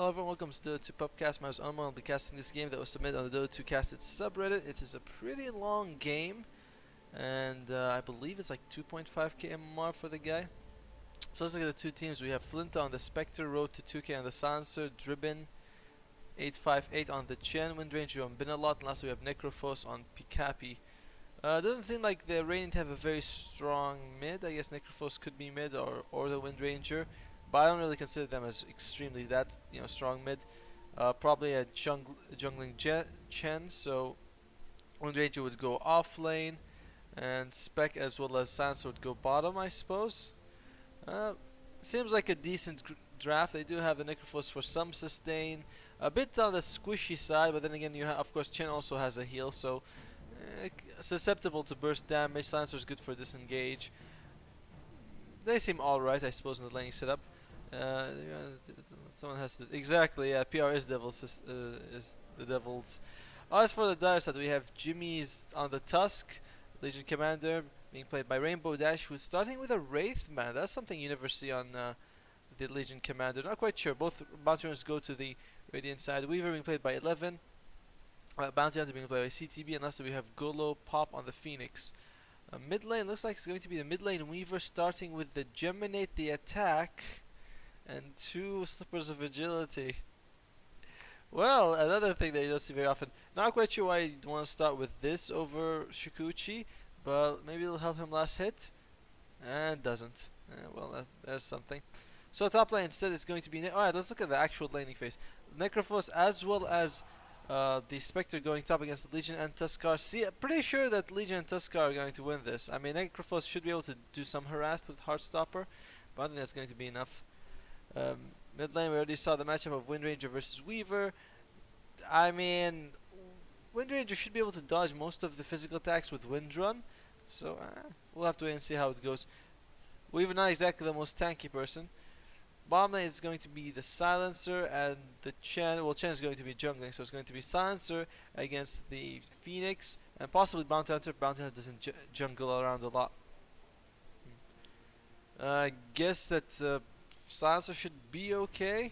Hello everyone, welcome to Dota 2 pubcast. My name is Anma. I'll be casting this game that was submitted on the Dota 2 casted subreddit. It is a pretty long game, and I believe it's like 2.5k MMR for the guy. So let's look at the two teams. We have Flinta on the Spectre, Road to 2k on the Silencer, Dribbin 858 on the Chen, Windranger on Binalot, and lastly we have Necrophos on Pikapi. Doesn't seem like they're raining to have a very strong mid. I guess Necrophos could be mid or the Windranger, but I don't really consider them as extremely that strong mid. Probably a jungling Chen, so Windranger would go off lane, and Spec as well as Sansa would go bottom, I suppose. Uh, Seems like a decent draft. They do have the Necrophos for some sustain, a bit on the squishy side, but then again, of course Chen also has a heal, so susceptible to burst damage. Silencer is good for disengage. They seem alright, I suppose, in the laning setup. Someone has to exactly. Yeah, PR is is the Devils. As for the dire side, we have Jimmy's on the Tusk, Legion Commander, being played by Rainbow Dash, who's starting with a Wraith. Man, that's something you never see on the Legion Commander. Not quite sure. Both bounty runners go to the Radiant side. Weaver being played by 11. Bounty Hunter being played by CTB, and lastly we have Golo Pop on the Phoenix. Mid lane looks like it's going to be the mid lane Weaver, starting with the Geminate the attack and 2 Slippers of Agility. Well, another thing that you don't see very often. Not quite sure why you'd want to start with this over Shikuchi, but maybe it'll help him last hit. And doesn't. Well, there's something. So top lane instead is going to be... Alright, let's look at the actual laning phase. Necrophos as well as the Spectre going top against the Legion and Tuskar. See, I'm pretty sure that Legion and Tuskar are going to win this. I mean, Necrophos should be able to do some harass with Heartstopper, but I think that's going to be enough. Mid lane, we already saw the matchup of Windranger versus Weaver. I mean, Windranger should be able to dodge most of the physical attacks with Windrun, so we'll have to wait and see how it goes. Weaver not exactly the most tanky person. Bottom lane is going to be the Silencer and the Chen. Well, Chen is going to be jungling, so it's going to be Silencer against the Phoenix and possibly Bounty Hunter. Bounty Hunter doesn't jungle around a lot. I guess that Silencer should be okay.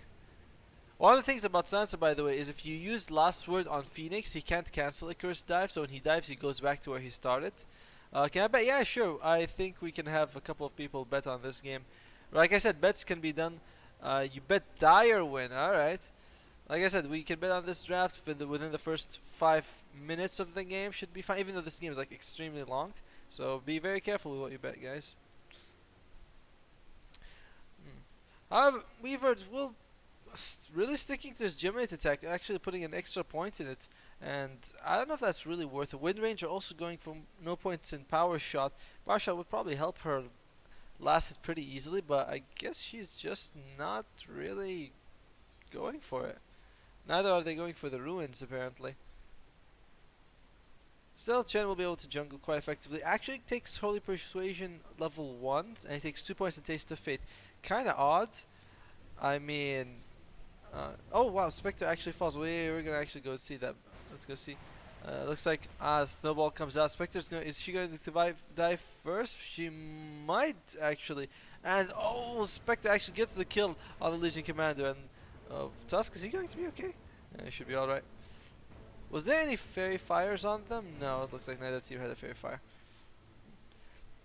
One of the things about Silencer, by the way, is if you use Last Word on Phoenix, he can't cancel Icarus dive, so when he dives, he goes back to where he started. Can I bet? Yeah, sure. I think we can have a couple of people bet on this game. Like I said, bets can be done. You bet die or win. Alright. Like I said, we can bet on this draft within the first 5 minutes of the game. Should be fine, even though this game is like extremely long. So be very careful with what you bet, guys. However, Weaver will really sticking to his Geminate attack, actually putting an extra point in it. And I don't know if that's really worth it. Windranger also going for no points in Power Shot. Power Shot would probably help her last it pretty easily, but I guess she's just not really going for it. Neither are they going for the ruins, apparently. Still, Chen will be able to jungle quite effectively. Actually takes Holy Persuasion level 1, and he takes 2 points in Taste of Fate. Kinda odd. I mean... oh wow, Spectre actually falls. We're gonna actually go see that. Let's go see. Looks like Snowball comes out. Is she going to dive first? She might actually. And oh, Spectre actually gets the kill on the Legion Commander. And Tusk, is he going to be okay? He should be alright. Was there any Fairy Fires on them? No, it looks like neither team had a Fairy Fire.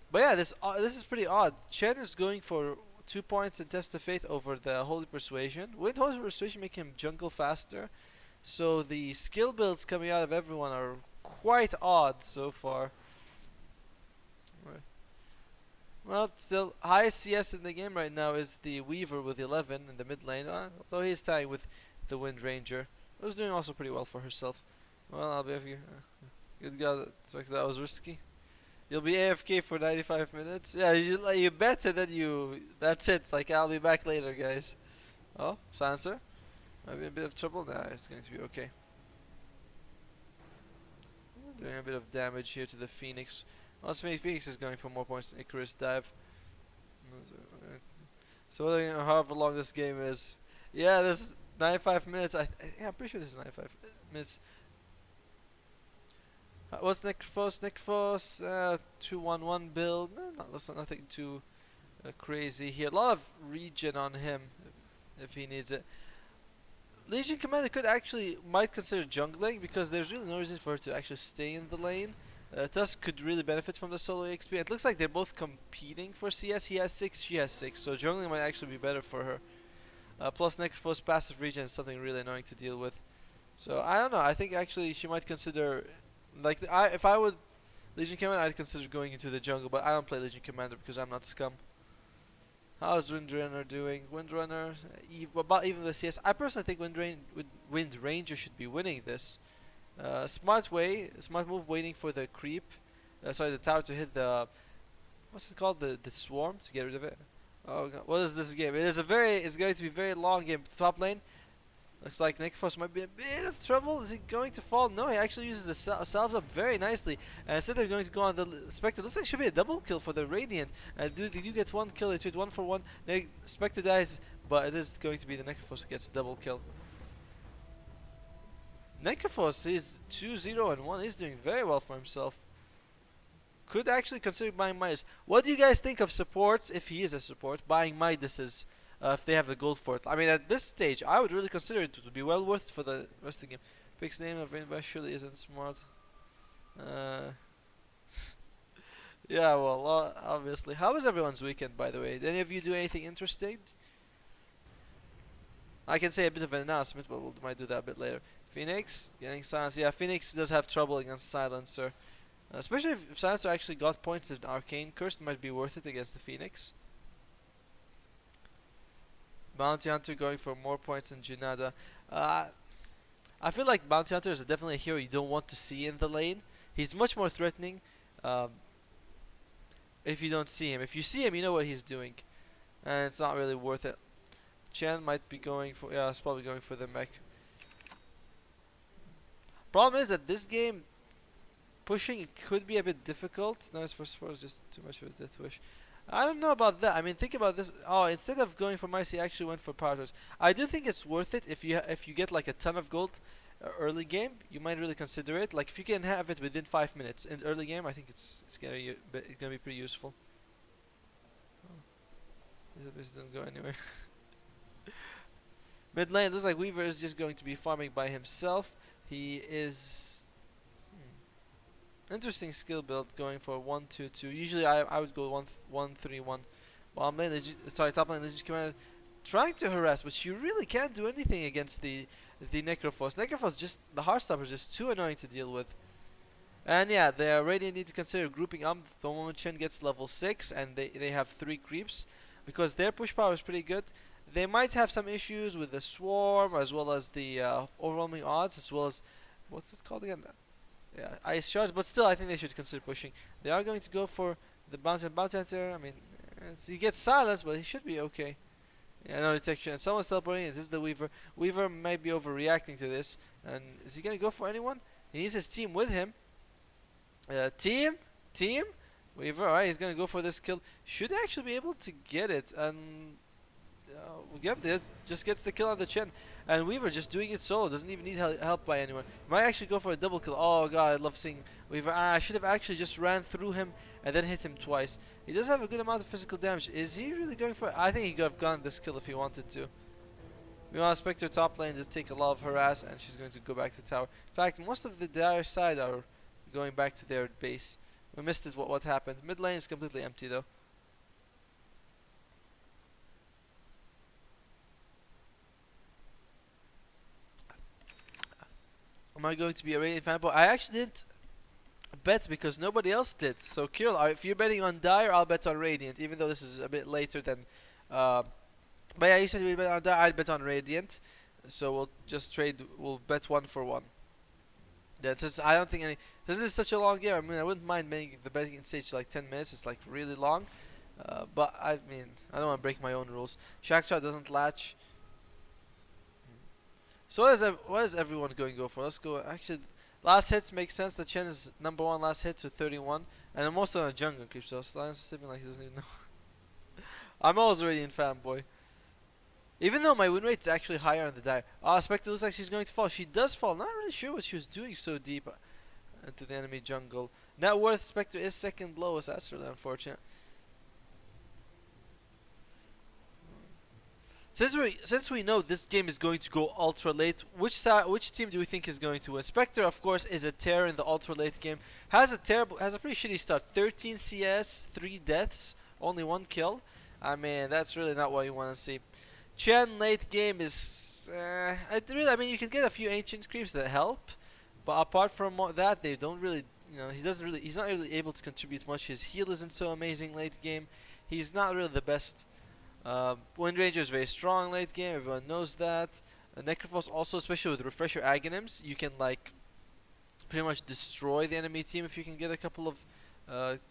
But yeah, this is pretty odd. Chen is going for 2 points in Test of Faith over the Holy Persuasion. Wouldn't Holy Persuasion make him jungle faster? So the skill builds coming out of everyone are quite odd so far. Right. Well, still, highest CS in the game right now is the Weaver with 11 in the mid lane, although he's tying with the Windranger, who's doing also pretty well for herself. Well, I'll be AFK. Good God, that was risky. You'll be AFK for 95 minutes? Yeah, you bet and then that's it. It's like, I'll be back later, guys. Oh, Sansa? Might be a bit of trouble. Nah, it's going to be okay. Doing a bit of damage here to the Phoenix. Also, Phoenix is going for more points than Icarus dive. So however long this game is. Yeah, this 95 minutes. Yeah, I'm pretty sure this is 95 minutes. What's Necrophos? Necrophos 2-1-1 build. Nothing too crazy here. A lot of regen on him if he needs it. Legion Commander could actually might consider jungling because there's really no reason for her to actually stay in the lane. Tusk could really benefit from the solo XP. It looks like they're both competing for CS. He has 6, she has 6, so jungling might actually be better for her. Plus Necrophos passive regen is something really annoying to deal with. So I don't know. I think actually she might consider, like, if I would Legion Commander, I'd consider going into the jungle. But I don't play Legion Commander because I'm not scum. How's Windrunner doing? Windrunner, about even the CS. I personally think Wind Ranger should be winning this. Smart move, waiting for the creep. Sorry, the tower to hit the, what's it called? The swarm to get rid of it. Oh god, what is this game? It's going to be a very long game. Top lane. Looks like Necrophos might be in a bit of trouble. Is he going to fall? No, he actually uses the salves up very nicely. And instead they're going to go on the Spectre. Looks like it should be a double kill for the Radiant. They do get one kill. They trade 1 for 1. Spectre dies, but it is going to be the Necrophos who gets a double kill. Necrophos is 2-0 and 1. He's doing very well for himself. Could actually consider buying Midas. What do you guys think of supports, if he is a support, buying Midases? If they have the gold for it. I mean, at this stage, I would really consider it to be well worth it for the rest of the game. Pick's name of Rainbow surely isn't smart. Yeah, well, obviously. How was everyone's weekend, by the way? Did any of you do anything interesting? I can say a bit of an announcement, but we might do that a bit later. Phoenix, getting Silence. Yeah, Phoenix does have trouble against Silencer. Especially if Silencer actually got points in Arcane Curse, it might be worth it against the Phoenix. Bounty Hunter going for more points than Junada. I feel like Bounty Hunter is definitely a hero you don't want to see in the lane. He's much more threatening if you don't see him. If you see him, you know what he's doing. And it's not really worth it. Chen might be going for, yeah, it's probably going for the mech. Problem is that this game, pushing it could be a bit difficult. Nice for support, just too much of a death wish. I don't know about that. I mean, think about this. Oh, instead of going for mice, he actually went for power source. I do think it's worth it if you get like a ton of gold early game. You might really consider it. Like if you can have it within 5 minutes in early game, I think it's gonna be pretty useful. Oh, this doesn't go anywhere. Mid lane looks like Weaver is just going to be farming by himself. He is. Interesting skill build going for 1-2-2. Usually I would go 1-3-1. Bottom lane, top lane Legion Commander trying to harass, but she really can't do anything against the Necrophos. Necrophos just, the Heartstopper is just too annoying to deal with. And yeah, the Radiant need to consider grouping up the moment Chen gets level 6 and they have 3 creeps, because their push power is pretty good. They might have some issues with the swarm as well as the overwhelming odds, as well as, what's it called again? Yeah, ice shards, but still I think they should consider pushing. They are going to go for the bounty hunter. I mean, he gets silenced, but he should be okay. Yeah, no detection. And someone's teleporting. This is the Weaver. Weaver may be overreacting to this. And is he gonna go for anyone? He needs his team with him. Team. Weaver. Alright, he's gonna go for this kill. Should actually be able to get it. And yep, just gets the kill on the Chen. And Weaver just doing it solo, doesn't even need help by anyone. Might actually go for a double kill. Oh god, I love seeing Weaver. I should have actually just ran through him and then hit him twice. He does have a good amount of physical damage. Is he really going for it? I think he could have gotten this kill if he wanted to. Meanwhile, Spectre top lane does take a lot of harass, and she's going to go back to tower. In fact, most of the dire side are going back to their base. We missed it, what happened. Mid lane is completely empty though. Am I going to be a Radiant fanboy? I actually didn't bet because nobody else did. So Kirill, if you're betting on Dire, I'll bet on Radiant, even though this is a bit later than. But yeah, you said we bet on Dire. I'd bet on Radiant. So we'll just trade. We'll bet 1 for 1. That's just, I don't think any. This is such a long game. I mean, I wouldn't mind making the betting stage like 10 minutes. It's like really long. But I mean, I don't want to break my own rules. Shakshot doesn't latch. So what is everyone going to go for? Let's go. Actually, last hits makes sense. The Chen is #1 last hits with 31, and I'm also on a jungle creep. So Slime's sleeping like he doesn't even know. I'm always a Radiant fanboy. Even though my win rate is actually higher on the Dire. Ah, Spectre looks like she's going to fall. She does fall. Not really sure what she was doing so deep into the enemy jungle. Net worth Spectre is second lowest. That's really unfortunate. Since we know this game is going to go ultra late, which team do we think is going to win? Spectre, of course, is a terror in the ultra late game. Has a pretty shitty start. 13 CS, 3 deaths, only 1 kill. I mean, that's really not what you want to see. Chen late game is, I mean, you can get a few ancient creeps that help, but apart from that, they don't really, he's not really able to contribute much. His heal isn't so amazing late game. He's not really the best. Wind Ranger is very strong late game, everyone knows that. Necrophos also, especially with Refresher Aghanims, you can like pretty much destroy the enemy team if you can get a couple of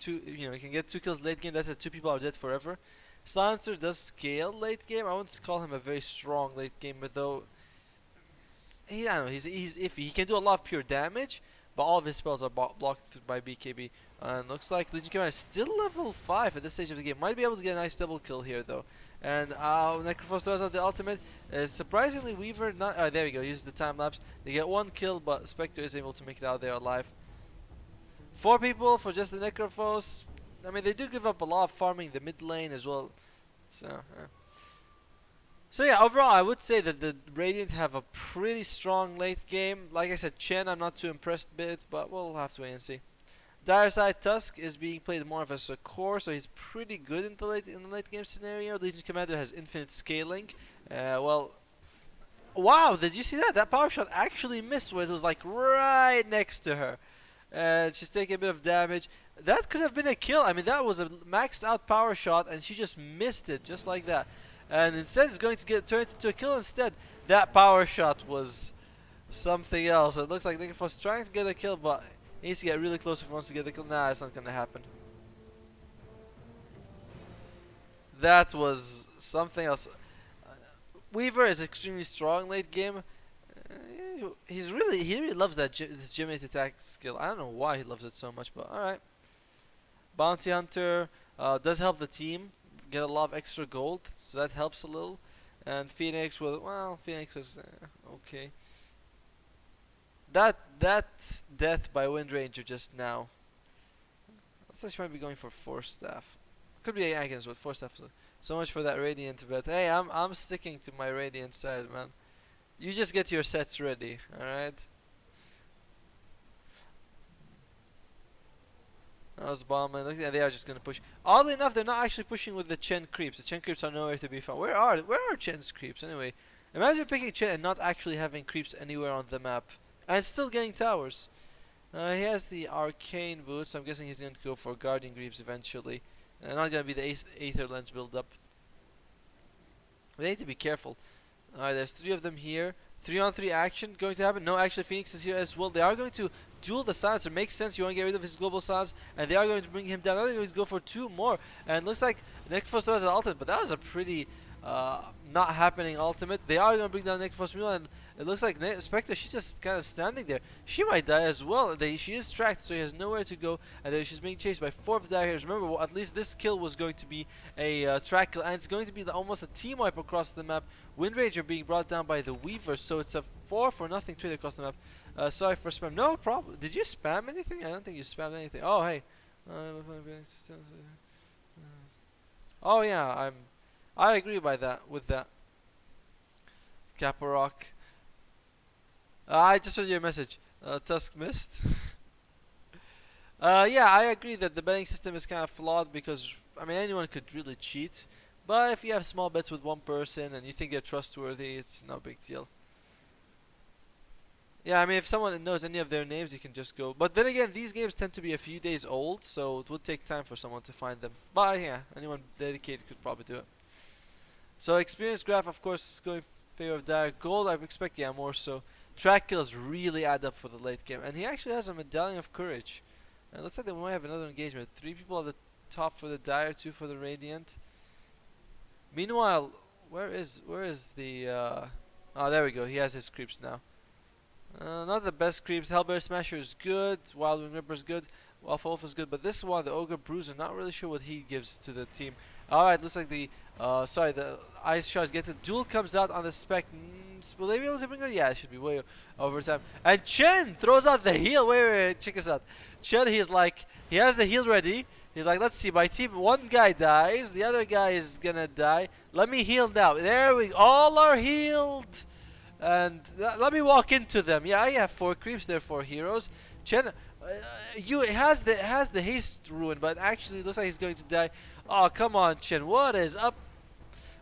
you can get 2 kills late game. That's it, 2 people are dead forever. Silencer does scale late game. I wouldn't call him a very strong late gamer though. I don't know, he's iffy. He can do a lot of pure damage, but all of his spells are blocked by BKB. And looks like Legion Commander is still level 5 at this stage of the game. Might be able to get a nice double kill here though. And Necrophos throws out the ultimate. Surprisingly, Weaver not. There we go. Uses the time lapse. They get 1 kill, but Spectre is able to make it out there alive. 4 people for just the Necrophos. I mean, they do give up a lot of farming the mid lane as well. So yeah, overall, I would say that the Radiant have a pretty strong late game. Like I said, Chen, I'm not too impressed with, but we'll have to wait and see. Dire side Tusk is being played more of as a core, so he's pretty good in the late game scenario. Legion Commander has infinite scaling. Well, wow! Did you see that? That power shot actually missed, where it was like right next to her, and she's taking a bit of damage. That could have been a kill. I mean, that was a maxed out power shot, and she just missed it, just like that. And instead, it's going to get turned into a kill. Instead, that power shot was something else. It looks like Necrophos trying to get a kill, but he needs to get really close if he wants to get the kill. Nah, it's not gonna happen. That was something else. Weaver is extremely strong late game. He really loves that this Gymnate attack skill. I don't know why he loves it so much, but alright. Bounty Hunter does help the team get a lot of extra gold, so that helps a little. And Phoenix, well, Phoenix is okay. That death by Wind Ranger just now. Looks like she might be going for Force Staff. Could be Agnes, but Force Staff. So much for that Radiant bet. Hey, I'm sticking to my Radiant side, man. You just get your sets ready, alright? That was bombing. Look, they are just gonna push. Oddly enough, they're not actually pushing with the Chen creeps. The Chen creeps are nowhere to be found. Where are Chen's creeps anyway? Imagine picking Chen and not actually having creeps anywhere on the map, and still getting towers. He has the arcane boots, so I'm guessing he's going to go for Guardian Greaves eventually. Not gonna be the Aether Lens build up. They need to be careful. Alright, there's 3 of them here. 3-on-3 action going to happen. No, actually Phoenix is here as well. They are going to duel the Silencer. Makes sense. You want to get rid of his global silence, and they are going to bring him down. Now they're going to go for 2 more. And it looks like Necrophos has an ultimate, but that was a pretty not happening ultimate. They are going to bring down Necrophos Mule, and it looks like Spectre, she's just kind of standing there. She might die as well. She is tracked, so she has nowhere to go, and she's being chased by 4 of the dire heroes. Remember, at least this kill was going to be a track kill, and it's going to be almost a team wipe across the map. Wind Ranger being brought down by the Weaver, so it's a 4-for-0 trade across the map. Sorry for spam. No problem. Did you spam anything? I don't think you spammed anything. Oh, hey. Oh yeah, I agree with that. Kaparok. I just read your message. Tusk missed. Yeah, I agree that the betting system is kind of flawed because, I mean, anyone could really cheat. But if you have small bets with one person and you think they're trustworthy, it's no big deal. Yeah, I mean, if someone knows any of their names, you can just go. But then again, these games tend to be a few days old, so it would take time for someone to find them. But yeah, anyone dedicated could probably do it. So experience graph, of course, is going in favor of Dire. Gold, I expect, yeah, more so. Track kills really add up for the late game. And he actually has a Medallion of Courage. And looks like they might have another engagement. 3 people at the top for the Dire, 2 for the Radiant. Meanwhile, where is the oh, there we go. He has his creeps now. Not the best creeps. Hellbear Smasher is good. Wild Wind Ripper is good. Alpha Wolf is good. But this one, the Ogre Bruiser, not really sure what he gives to the team. Alright, looks like the Ice Shards get the duel comes out on the spec. Will they be able to bring her? Yeah, it should be way over time. And Chen throws out the heal. Wait, check this out. Chen, he's like, he has the heal ready. He's like, let's see, my team, one guy dies, the other guy is gonna die. Let me heal now. There we all are healed. And let me walk into them. Yeah, I have 4 creeps there, 4 heroes. Chen, you has the haste ruin, but actually looks like he's going to die. Oh, come on, Chen. What is up?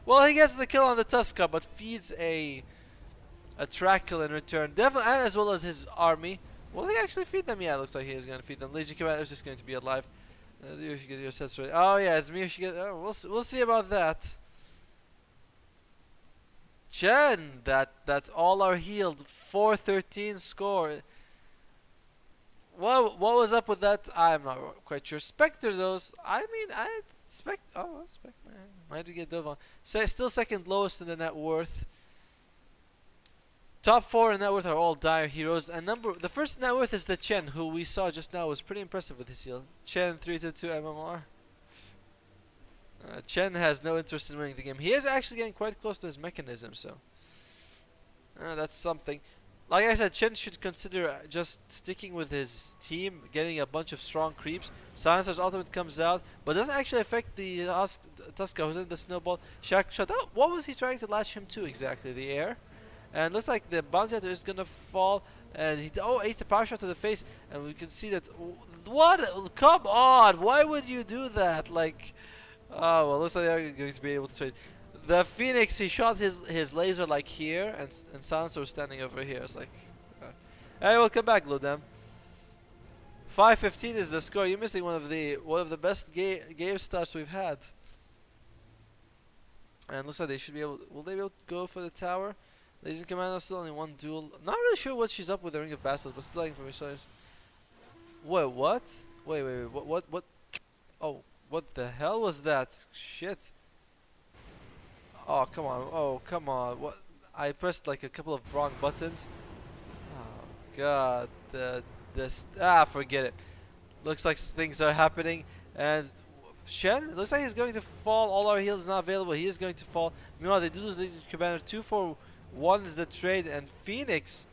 Well, he gets the kill on the Tuska, but feeds a Trackle in return. Devil, and as well as his army. Will he actually feed them? Yeah, it looks like he is going to feed them. Legion Commander is just going to be alive. You should get your sets ready. Oh yeah, it's me. You should get. Oh, we'll see about that. Chen, that all are healed. 413 score. What was up with that? I'm not quite sure. Spectre those. I mean, I Spectre. Oh, Spectre. Might we get Dova? Still second lowest in the net worth. Top 4 in net worth are all dire heroes, and the first net worth is the Chen, who we saw just now was pretty impressive with his heal. Chen 322 MMR. Chen has no interest in winning the game. He is actually getting quite close to his mechanism, so that's something. Like I said, Chen should consider just sticking with his team, getting a bunch of strong creeps. Silencer's ultimate comes out, but doesn't actually affect the Tuska who's in the snowball. Shaq shut out. What was he trying to latch him to exactly? The air? And looks like the bounty hunter is gonna fall, and he ace a power shot to the face, and we can see that. What? Come on! Why would you do that? Like, oh well, looks like they're going to be able to trade. The Phoenix, he shot his laser like here, and Silencer was standing over here. It's like, hey, we'll come back, Glodam. 5:15 is the score. You're missing one of the best game starts we've had. And looks like they should be able. Will they be able to go for the tower? Legion Commander still only 1 duel. Not really sure what she's up with the Ring of Bastards, but still looking for resources. Wait, what? Wait, what? Oh, what the hell was that? Shit. Oh, come on. Oh, come on. What? I pressed like a couple of wrong buttons. Oh, God. Forget it. Looks like things are happening. And Shen, looks like he's going to fall. All our heal is not available. He is going to fall. Meanwhile, they do lose Legion Commander 2 for 1 is the trade, and Phoenix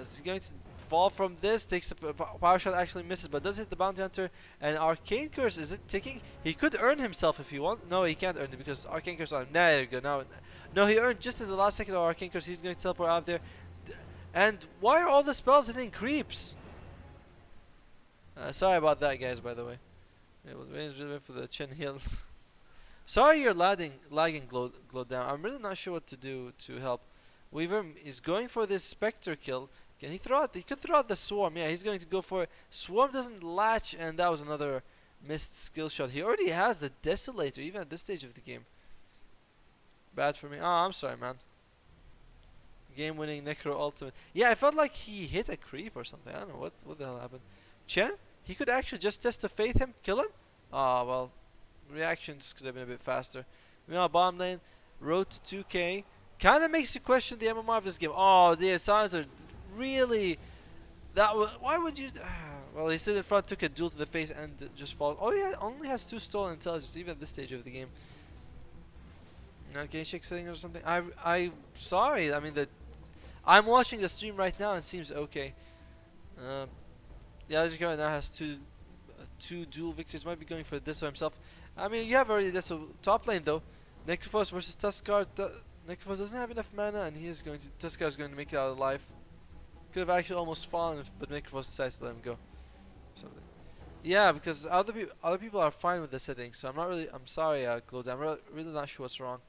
is going to fall from this. Takes a power shot, actually misses, but does hit the bounty hunter. And Arcane Curse, is it ticking? He could earn himself if he wants. No, he can't earn it because Arcane Curse on. There you go. No, he earned just in the last second of Arcane Curse. He's going to teleport out there. And why are all the spells hitting creeps? Sorry about that, guys. By the way, it was waiting for the chin heal. Sorry, you're lagging, glow down. I'm really not sure what to do to help. Weaver is going for this Spectre kill. Can he throw out? He could throw out the Swarm. Yeah, he's going to go for it. Swarm doesn't latch, and that was another missed skill shot. He already has the Desolator, even at this stage of the game. Bad for me. Oh, I'm sorry, man. Game-winning Necro Ultimate. Yeah, I felt like he hit a creep or something. I don't know what the hell happened. Chen? He could actually just test to faith him, kill him? Oh, well. Reactions could have been a bit faster. Meanwhile, bottom lane, road to 2K. Kind of makes you question the MMR of this game. Oh, the Silencer really. Why would you? Well, he stood in front, took a duel to the face, and just falls. Oh, yeah, only has 2 stolen intelligence, even at this stage of the game. Okay, check settings or something. I'm sorry. I mean, I'm watching the stream right now and it seems okay. Yeah, Legion now has two dual victories. Might be going for this himself. I mean, you have already this. So top lane though, Necrophos versus Tuskar. Necrophos doesn't have enough mana, and Tuskar is going to make it out alive. Could have actually almost fallen, but Necrophos decides to let him go. Something. Yeah, because other people are fine with the settings, so I'm sorry, Glowed. I'm really not sure what's wrong.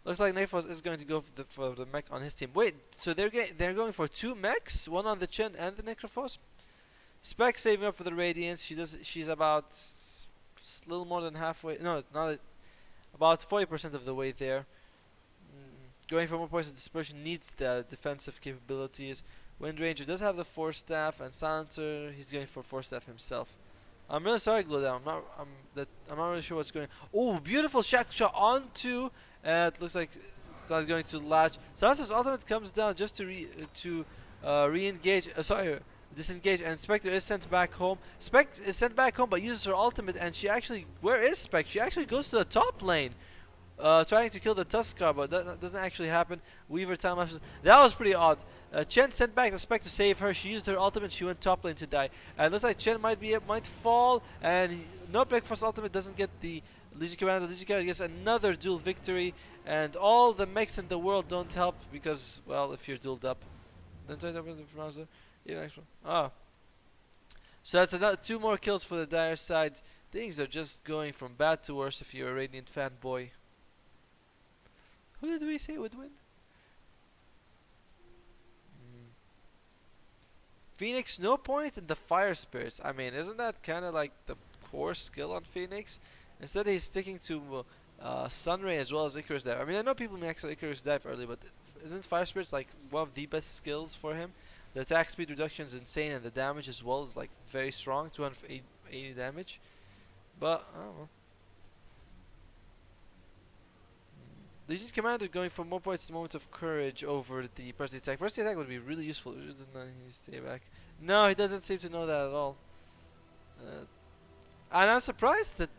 Looks like Necrophos is going to go for the mech on his team. Wait, so they're going for 2 mechs, one on the Chen and the Necrophos. Spec saving up for the Radiance. She's about a little more than halfway. No, not about 40% of the way there. Going for more points of dispersion needs the defensive capabilities. Wind Ranger does have the Force Staff, and Silencer, he's going for Force Staff himself. I'm really sorry, Glowdown. I'm not really sure what's going on. Oh, beautiful shackle shot onto. It looks like it's not going to latch. Silencer's ultimate comes down just to re-engage. Disengage, and Spectre is sent back home. Spec is sent back home, but uses her ultimate, and she actually. Where is Spec? She actually goes to the top lane. trying to kill the Tuskar, but that doesn't actually happen. Weaver time lapses. That was pretty odd. Chen sent back the spec to save her. She used her ultimate. She went top lane to die. And looks like Chen might fall. And no breakfast ultimate doesn't get the Legion Commander. Legion Commander gets another duel victory. And all the mechs in the world don't help because, well, if you're dueled up, then try to browser. Oh, so that's another 2 more kills for the Dire side. Things are just going from bad to worse if you're a Radiant fanboy. Who did we say would win? Phoenix, no point in the Fire Spirits. I mean, isn't that kind of like the core skill on Phoenix? Instead, he's sticking to Sunray as well as Icarus Dive. I mean, I know people max out Icarus Dive early, but isn't Fire Spirits like one of the best skills for him? The attack speed reduction is insane, and the damage as well is like very strong, 280 damage. But I don't know. Legion Commander going for more points in Moment of Courage over the Percy attack. Percy attack would be really useful. He doesn't know he stay back. No, he doesn't seem to know that at all. And I'm surprised that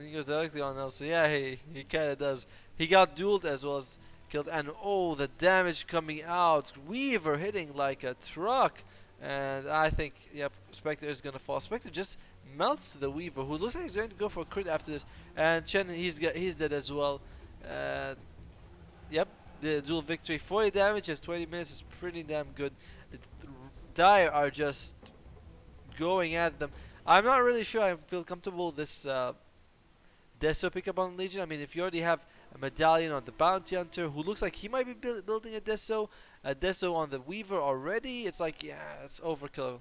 he goes directly on Elsa. Yeah, he kind of does. He got dueled as well as killed. And oh, the damage coming out. Weaver hitting like a truck. And I think, yep, Spectre is going to fall. Spectre just melts to the Weaver, who looks like he's going to go for a crit after this. And Chen, he's dead as well. Yep, the dual victory. 40 damage as 20 minutes is pretty damn good. Dire are just going at them. I'm not really sure I feel comfortable with this Deso pickup on Legion. I mean, if you already have a medallion on the Bounty Hunter, who looks like he might be building a Deso on the Weaver already, it's like, yeah, it's overkill.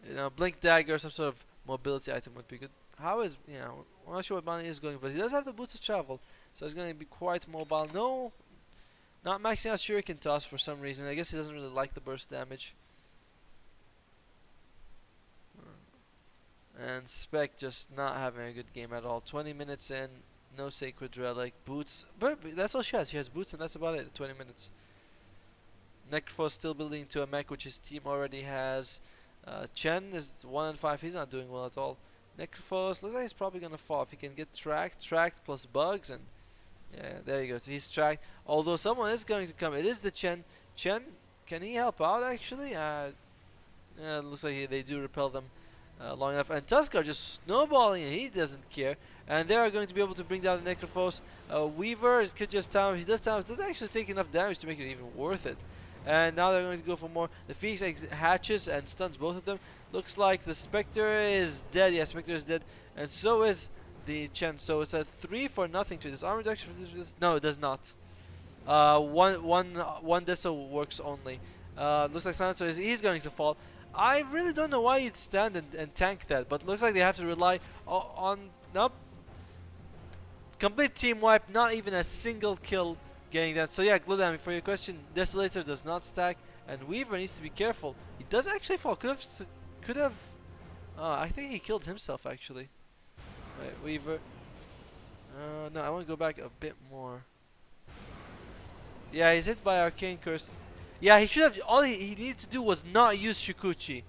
You know, Blink Dagger, some sort of mobility item would be good. How is, you know, I'm not sure what Bounty is going, but he does have the Boots of Travel, so he's going to be quite mobile. No, not maxing out Shuriken Toss for some reason. I guess he doesn't really like the burst damage. And Spec just not having a good game at all. 20 minutes in, no Sacred Relic, Boots. But that's all she has. She has Boots and that's about it, 20 minutes. Necrophos still building to a mech which his team already has. Chen is 1-5, he's not doing well at all. Necrophos looks like he's probably gonna fall if he can get tracked plus bugs, and yeah, there you go. So he's tracked. Although someone is going to come. It is the Chen. Chen, can he help out actually? Yeah, looks like they do repel them long enough. And Tuskar just snowballing, and he doesn't care. And they are going to be able to bring down the Necrophos. Weaver could just time. He does time. Doesn't actually take enough damage to make it even worth it. And now they're going to go for more. The Phoenix hatches and stuns both of them. Looks like the Spectre is dead. Yeah, Spectre is dead. And so is the Chen. So it's a 3-for-0 to this. Armor reduction for this. No, it does not. One Deso works only. Looks like Silencer he's going to fall. I really don't know why you'd stand and tank that. But looks like they have to rely on... Nope. Complete team wipe. Not even a single kill getting that. So yeah, Glodam, for your question, Desolator does not stack, and Weaver needs to be careful. He does actually fall. Could have. I think he killed himself actually. Right, Weaver. No, I want to go back a bit more. Yeah, he's hit by Arcane Curse. Yeah, he should have. All he needed to do was not use Shikuchi.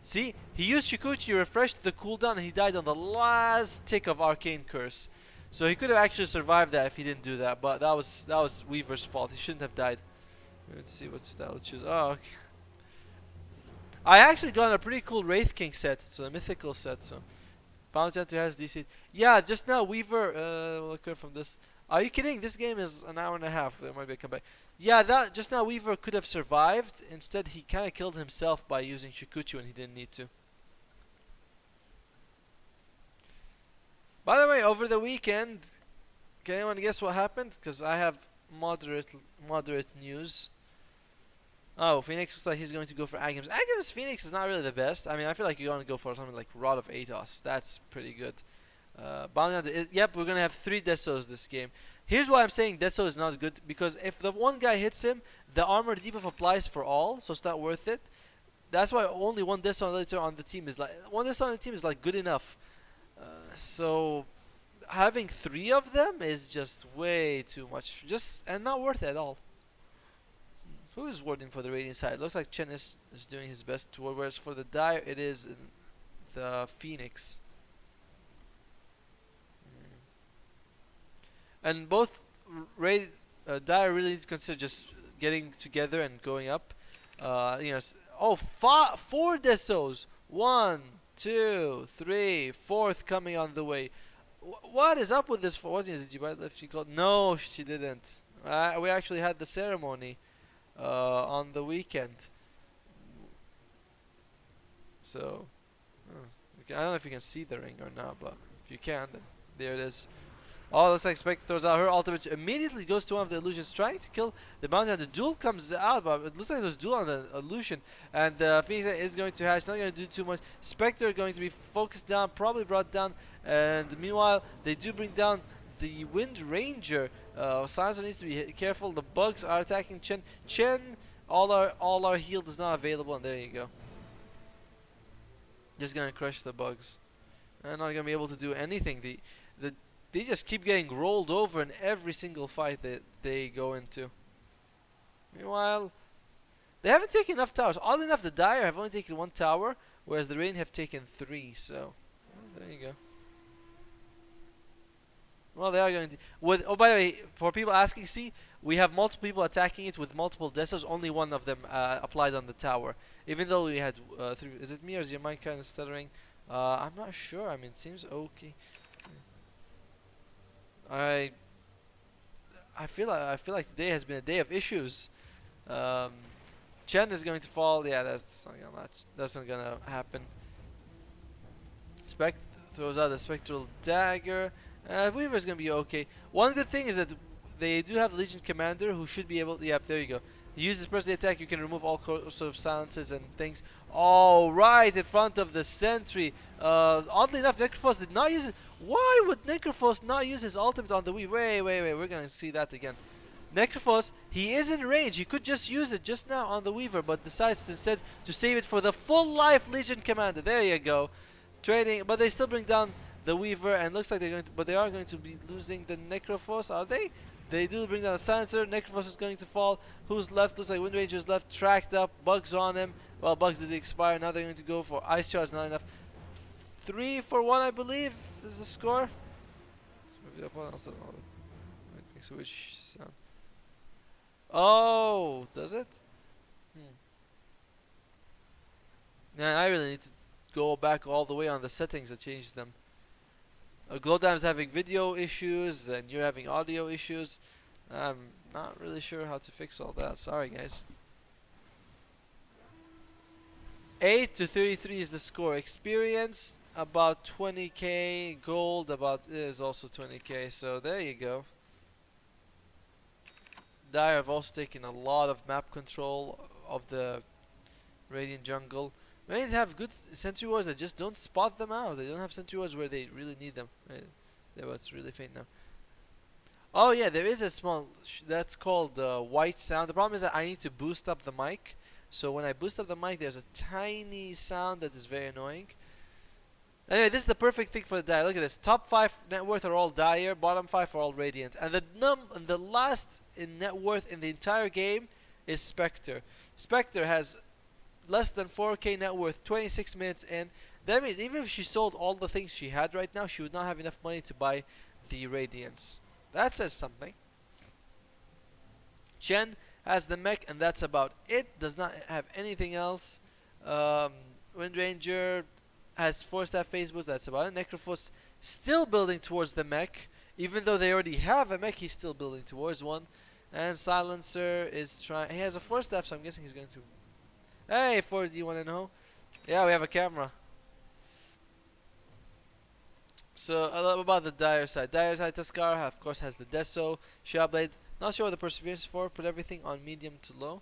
See, he used Shikuchi, refreshed the cooldown, and he died on the last tick of Arcane Curse. So he could have actually survived that if he didn't do that, but that was Weaver's fault. He shouldn't have died. Let's see what style to choose. Oh, okay. I actually got a pretty cool Wraith King set, so a mythical set. So Bounty Hunter has DC. Yeah, just now Weaver. We'll occur from this. Are you kidding? This game is an hour and a half. There might be a comeback. Yeah, that just now Weaver could have survived. Instead, he kind of killed himself by using Shikuchi when he didn't need to. By the way, over the weekend, can anyone guess what happened? Because I have moderate news. Oh, Phoenix looks like he's going to go for Agams. Agams Phoenix is not really the best. I mean, I feel like you're going to go for something like Rod of Atos. That's pretty good. Yep, we're going to have 3 Desos this game. Here's why I'm saying Deso is not good. Because if the one guy hits him, the armor debuff applies for all, so it's not worth it. That's why only one Deso on the team is like... One Deso on the team is like good enough. So having 3 of them is just way too much, and not worth it at all. Who is warding for the Radiant side? Looks like Chen is doing his best to ward, whereas for the Dire it is the Phoenix. And both Raid Dire really need to consider just getting together and going up. You know, oh, four Desos. One, two, three, fourth coming on the way. What is up with this? What is it? Did you if she called? No, she didn't. We actually had the ceremony on the weekend. So, I don't know if you can see the ring or not, but if you can, then there it is. Oh, looks like Spectre throws out her ultimate. Immediately goes to one of the illusions, trying to kill the bounty. And the duel comes out, but it looks like there's duel on the illusion. And Phoenix is going to hatch, not going to do too much. Spectre going to be focused down, probably brought down. And meanwhile, they do bring down the Wind Ranger. Silencer needs to be careful. The bugs are attacking Chen. All our heal is not available, and there you go. Just gonna crush the bugs. And not gonna be able to do anything. They just keep getting rolled over in every single fight that they go into. Meanwhile, they haven't taken enough towers. Oddly enough, the Dire have only taken 1 tower, whereas the Rain have taken 3. So, there you go. Well, they are going to. Oh, by the way, for people asking, see, we have multiple people attacking it with multiple desos. Only one of them applied on the tower. Even though we had 3. Is it me or is your mic kind of stuttering? I'm not sure. I mean, it seems okay. I feel like today has been a day of issues. Chen is going to fall. Yeah, that's not gonna happen. Spec throws out the spectral dagger. Weaver's gonna be okay. One good thing is that they do have the Legion Commander who should be able. Yep, there you go. You use this personal attack, you can remove all sorts of silences and things. All right, in front of the sentry. Oddly enough, Necrophos did not use it. Why would Necrophos not use his ultimate on the Weave? Wait, we're gonna see that again. Necrophos, he is in range. He could just use it just now on the Weaver, but decides instead to save it for the full life Legion Commander. There you go. Trading, but they still bring down the Weaver, and looks like they're going to, but they are going to be losing the Necrophos, are they? They do bring down a Silencer. Necrophos is going to fall. Who's left? Looks like Wind Ranger's left, tracked up. Bugs on him. Well, Bugs did expire. Now they're going to go for Ice Charge. Not enough. 3 for 1, I believe, is the score. Let's move it up one. Also, switch sound. Oh, does it? Man, I really need to go back all the way on the settings to change them. Glowdam's having video issues, and you're having audio issues. I'm not really sure how to fix all that. Sorry, guys. 8 to 33 is the score. Experience about 20k. Gold about is also 20k. So there you go. Dire have also taken a lot of map control of the Radiant jungle. Radiant have good sentry wards that just don't spot them out. They don't have sentry wards where they really need them. Right? They're what's really faint now. Oh yeah, there is a small that's called white sound. The problem is that I need to boost up the mic. So when I boost up the mic, there's a tiny sound that is very annoying. Anyway, this is the perfect thing for the Dire. Look at this. Top 5 net worth are all Dire. Bottom 5 are all Radiant. And the last in net worth in the entire game is Spectre. Spectre has less than 4k net worth, 26 minutes in. That means even if she sold all the things she had right now, she would not have enough money to buy the Radiance. That says something. Chen has the mech, and that's about it. Does not have anything else. Wind Ranger has 4-staff phase boost. That's about it. Necrophos still building towards the mech. Even though they already have a mech, he's still building towards one. And Silencer is trying. He has a 4-staff, so I'm guessing he's going to. Hey, 4D, you want to know? Yeah, we have a camera. So, a little about the Dire side. Dire side, Tuskar, of course, has the Deso. Shadowblade, not sure what the Perseverance is for. Put everything on medium to low.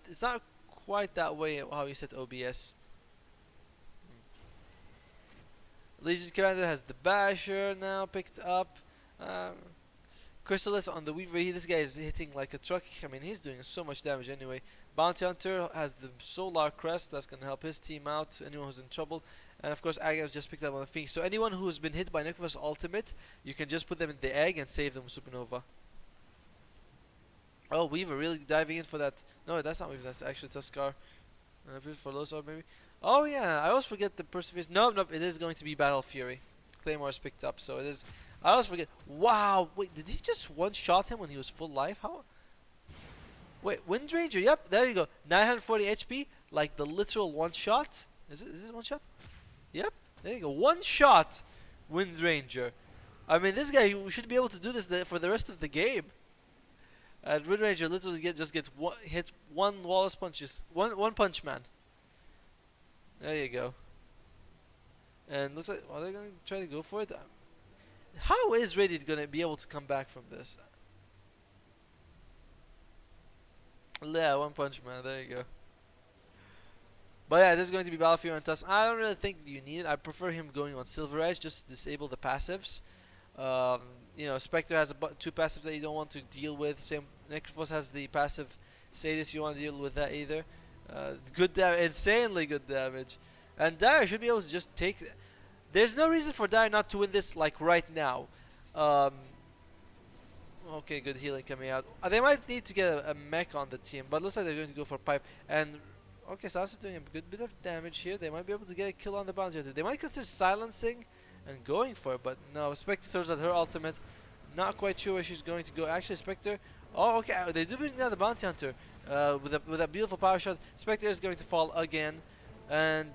It's not quite that way how you set OBS. Legion Commander has the Basher now picked up. Chrysalis on the Weaver. This guy is hitting like a truck. I mean, he's doing so much damage anyway. Bounty Hunter has the Solar Crest. That's going to help his team out. Anyone who's in trouble. And of course, Agam just picked up on the Phoenix. So anyone who's been hit by Necrophos ultimate, you can just put them in the egg and save them with Supernova. Oh, Weaver really diving in for that. No, that's not Weaver. That's actually Tuskar. For Low Sword maybe. Oh yeah, I always forget the Perseverance. Nope, it is going to be Battle Fury. Claymore is picked up, so it is I always forget. Wow, wait, did he just one-shot him when he was full life? How? Wait, Wind Ranger, yep, there you go. 940 HP, like the literal one-shot. Is this one-shot? Yep, there you go. One-shot Wind Ranger. I mean, this guy should be able to do this for the rest of the game. And Wind Ranger literally just gets hit one Wallace punches, one punch man. There you go. And looks like, are they gonna try to go for it? How is Radiant gonna be able to come back from this? Yeah, one punch man. There you go. But yeah, this is going to be Battlefield and Tusk. I don't really think you need it. I prefer him going on Silver Edge just to disable the passives. You know, Spectre has two passives that you don't want to deal with. Same, Necrophos has the passive Sadis. You don't want to deal with that either. Good damage, insanely good damage. And Dire should be able to just take. There's no reason for Dire not to win this like right now. Okay, good healing coming out. They might need to get a mech on the team, but looks like they're going to go for pipe. And okay, so also doing a good bit of damage here. They might be able to get a kill on the bounty hunter. They might consider silencing and going for it, but no. Spectre throws at her ultimate. Not quite sure where she's going to go. Actually, Spectre. Oh, okay. They do bring down the bounty hunter with a beautiful power shot. Spectre is going to fall again, and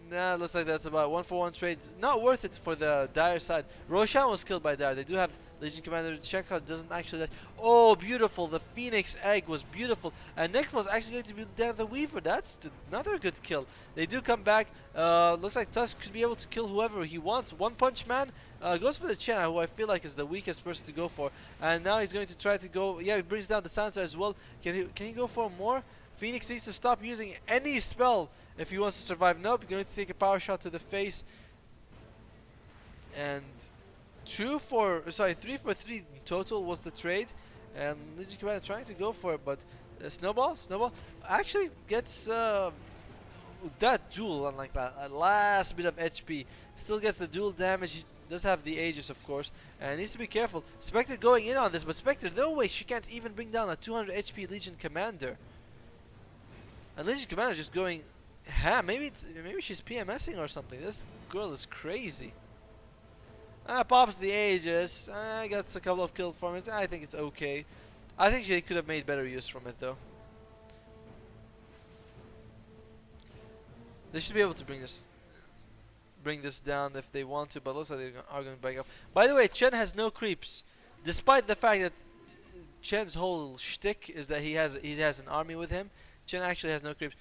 nah, looks like that's about 1-for-1 trades. Not worth it for the Dire side. Roshan was killed by Dire. They do have Legion Commander. Chekha doesn't actually die. Oh, beautiful. The Phoenix Egg was beautiful. And Nick was actually going to be down the Weaver. That's another good kill. They do come back. Looks like Tusk should be able to kill whoever he wants. One Punch Man goes for the Chen, who I feel like is the weakest person to go for. And now he's going to try to go. Yeah, he brings down the Silencer as well. Can he go for more? Phoenix needs to stop using any spell if he wants to survive. Nope, going to take a power shot to the face. And 3 for 3 total was the trade. And Legion Commander trying to go for it, but Snowball actually gets that duel, unlike that, a last bit of HP. Still gets the dual damage. He does have the Aegis, of course, and needs to be careful. Spectre going in on this, but Spectre, no way, she can't even bring down a 200 HP Legion Commander. And Legion Commander just going ham. Maybe she's PMSing or something. This girl is crazy. Pops the Aegis. Gets a couple of kills from it. I think it's okay. I think she could have made better use from it though. They should be able to bring this down if they want to, but looks like they are going to back up. By the way, Chen has no creeps, despite the fact that Chen's whole shtick is that he has an army with him. Chen actually has no creeps.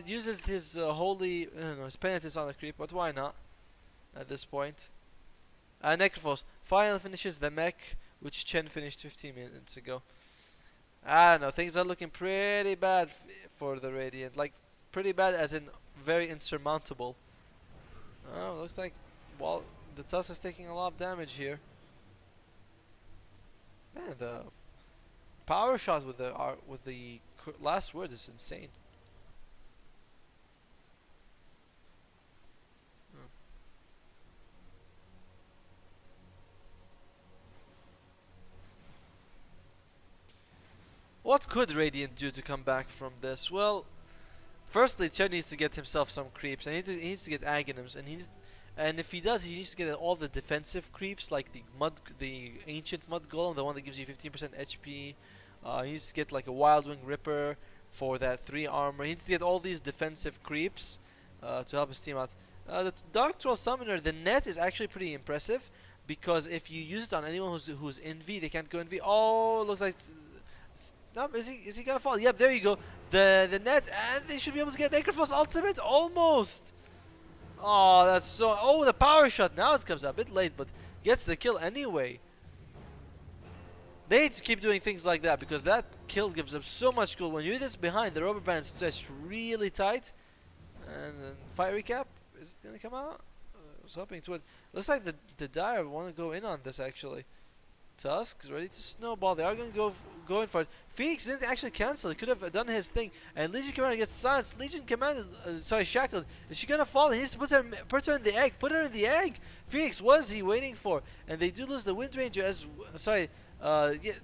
Uses his his penitence on the creep, but why not at this point? Necrophos finally finishes the mech, which Chen finished 15 minutes ago. I don't know, things are looking pretty bad for the Radiant. Like, pretty bad as in very insurmountable. Oh, looks like, well, the Tusk is taking a lot of damage here. Man, the power shot with the last word is insane. What could Radiant do to come back from this? Well, firstly, Chen needs to get himself some creeps. He needs to get Aghanims, and if he does, he needs to get all the defensive creeps, like the ancient mud golem, the one that gives you 15% HP. He needs to get like a Wild Wing Ripper for that 3 armor. He needs to get all these defensive creeps to help his team out. The Dark Troll Summoner, the net is actually pretty impressive, because if you use it on anyone who's in V, they can't go in V. Oh, looks like. No, is he gonna fall? Yep, there you go. The net, and they should be able to get Necrophos ultimate almost. Oh, that's so. Oh, the power shot. Now it comes a bit late, but gets the kill anyway. They need to keep doing things like that, because that kill gives them so much gold. When you do this behind, the rubber band stretched really tight. And then fight recap. Is it gonna come out? I was hoping it would. Looks like the Dire want to go in on this actually. Tusk is ready to snowball. They are going to go in for it. Phoenix didn't actually cancel. He could have done his thing. And Legion Commander gets silenced. Legion Commander, shackled. Is she gonna fall? He needs to put her in the egg. Put her in the egg. Phoenix, what is he waiting for? And they do lose the Wind Ranger as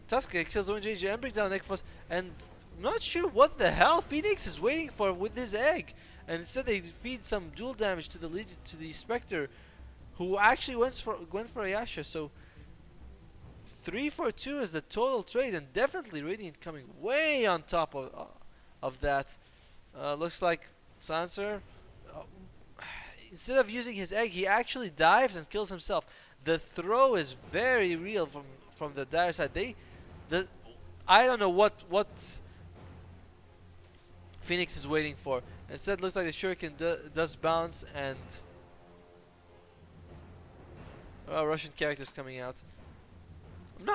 Tusk kills the Wind Ranger and brings down Necrophos. And I'm not sure what the hell Phoenix is waiting for with his egg. And instead they feed some dual damage to the Spectre, who actually went for Ayasha. So 3 for 2 is the total trade, and definitely Radiant coming way on top of that. Looks like Sanser, uh, instead of using his egg, he actually dives and kills himself. The throw is very real from the dire side. The I don't know what Phoenix is waiting for. Instead, looks like the Shuriken does bounce, and Russian characters coming out.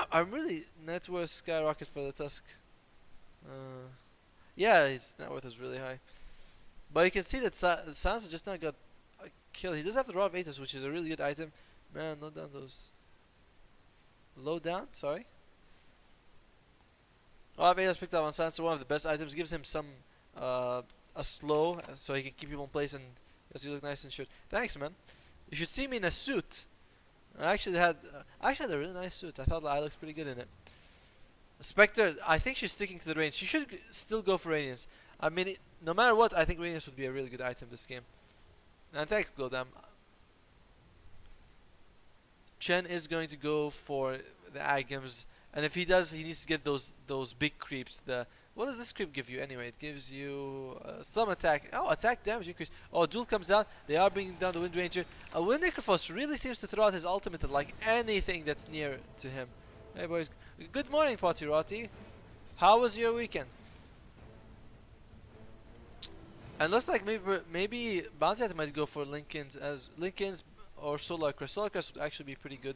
I'm really net worth skyrocket for the Tusk. Yeah, his net worth is really high. But you can see that Sansa just now got killed. He does have the Raw of Aethys, which is a really good item. Man, low down those. Low down? Sorry. Raw of Aethys picked up on Sansa, one of the best items. Gives him some a slow, so he can keep people in place, and yes, you look nice and short. Thanks, man. You should see me in a suit. I actually had a really nice suit. I thought I looked pretty good in it. Spectre, I think she's sticking to the range. She should still go for Radiance. I mean, no matter what, I think Radiance would be a really good item this game. And thanks, Glowdam. Chen is going to go for the Agams, and if he does, he needs to get those big creeps. What does this creep give you anyway? It gives you some attack. Oh, attack damage increase. Oh, Duel comes out. They are bringing down the Wind Ranger. Wind Necrophos really seems to throw out his ultimate at like anything that's near to him. Hey boys, good morning, Potty Rotty. How was your weekend? And looks like maybe Bounty Hunter might go for Linken's or Solar Crest. Solar Crest would actually be pretty good.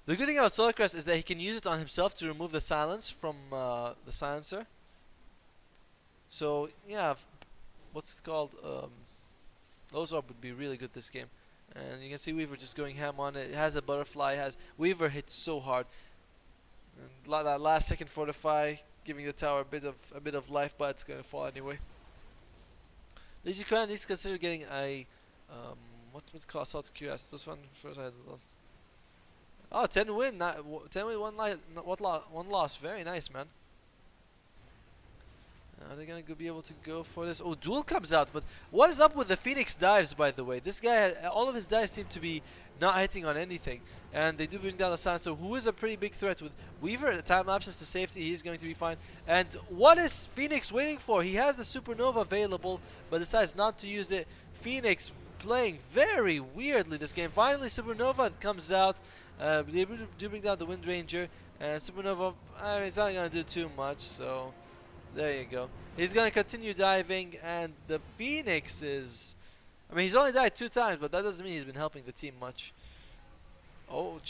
The good thing about Solar Crest is that he can use it on himself to remove the silence from the silencer. So yeah, what's it called? Those Orb would be really good this game. And you can see Weaver just going ham on it. It has the butterfly. Weaver hits so hard. And that last second fortify, giving the tower a bit of life, but it's gonna fall anyway. Legion Crown needs to consider getting a what's it called? Assault QS. This one first I had lost. Oh, 10 win, 10 win, 1 loss. Very nice, man. Are they gonna be able to go for this? Oh, Duel comes out, but what is up with the Phoenix dives, by the way? This guy, all of his dives seem to be not hitting on anything. And they do bring down the Sansa, who is a pretty big threat with Weaver. Time lapses to safety, he's going to be fine. And what is Phoenix waiting for? He has the Supernova available, but decides not to use it. Phoenix playing very weirdly this game. Finally, Supernova comes out. They do bring down the Wind Ranger. And Supernova, I mean, it's not going to do too much, so there you go. He's going to continue diving, and the Phoenix is... I mean, he's only died 2 times, but that doesn't mean he's been helping the team much. Oh,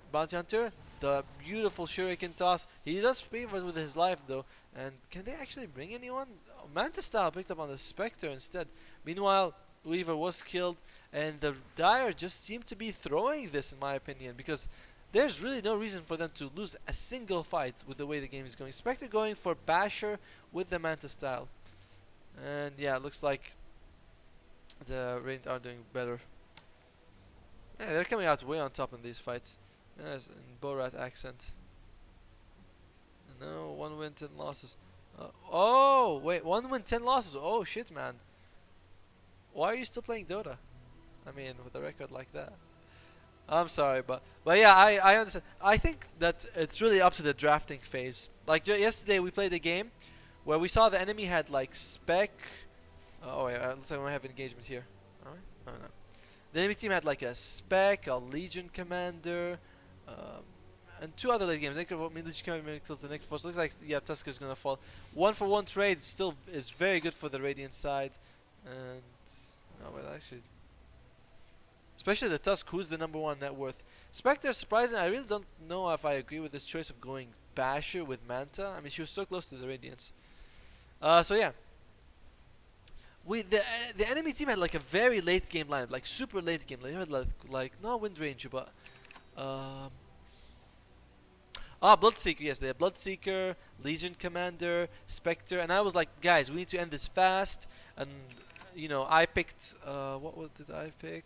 Bounty Hunter, the beautiful Shuriken toss. He does favor with his life, though. And can they actually bring anyone? Oh, Manta Style picked up on the Spectre instead. Meanwhile, Weaver was killed, and the Dire just seem to be throwing this, in my opinion, because there's really no reason for them to lose a single fight with the way the game is going. Spectre going for Basher with the Manta Style. And yeah, it looks like the Radiant are doing better. Yeah, they're coming out way on top in these fights. Yes, in Borat accent. No, 1 win, 10 losses. Oh, wait, 1 win, 10 losses. Oh, shit, man. Why are you still playing Dota? I mean, with a record like that. I'm sorry, but yeah, I understand. I think that it's really up to the drafting phase. Like yesterday, we played a game where we saw the enemy had like spec. Oh yeah, looks like we have engagement here. Alright, no. The enemy team had like a spec, a Legion Commander, and 2 other late games. Legion Commander kills the Necrophos. Looks like yeah, Tusk is gonna fall. 1-for-1 trade still is very good for the Radiant side, and no, well actually. Especially the Tusk, who's the #1 net worth. Spectre, surprising. I really don't know if I agree with this choice of going Basher with Manta. I mean, she was so close to the Radiance. So yeah. The enemy team had like a very late game lineup, like super late game. They had like not Wind Ranger, but Bloodseeker. Yes, they had Bloodseeker, Legion Commander, Spectre, and I was like, guys, we need to end this fast. And you know, I picked what did I pick?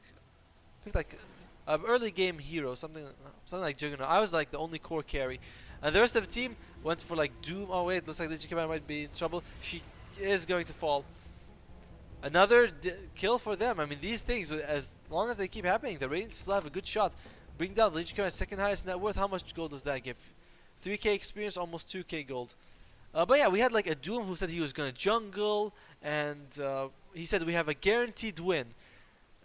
Picked like early game hero, something like Juggernaut. I was like the only core carry, and the rest of the team went for like Doom. Oh wait, looks like Legion Commander might be in trouble. She is going to fall. Another kill for them. I mean, these things, as long as they keep happening, the Radiant still have a good shot. Bring down Legion Commander, second highest net worth. How much gold does that give? 3k experience, almost 2k gold. But yeah, we had like a Doom who said he was gonna jungle, and he said we have a guaranteed win.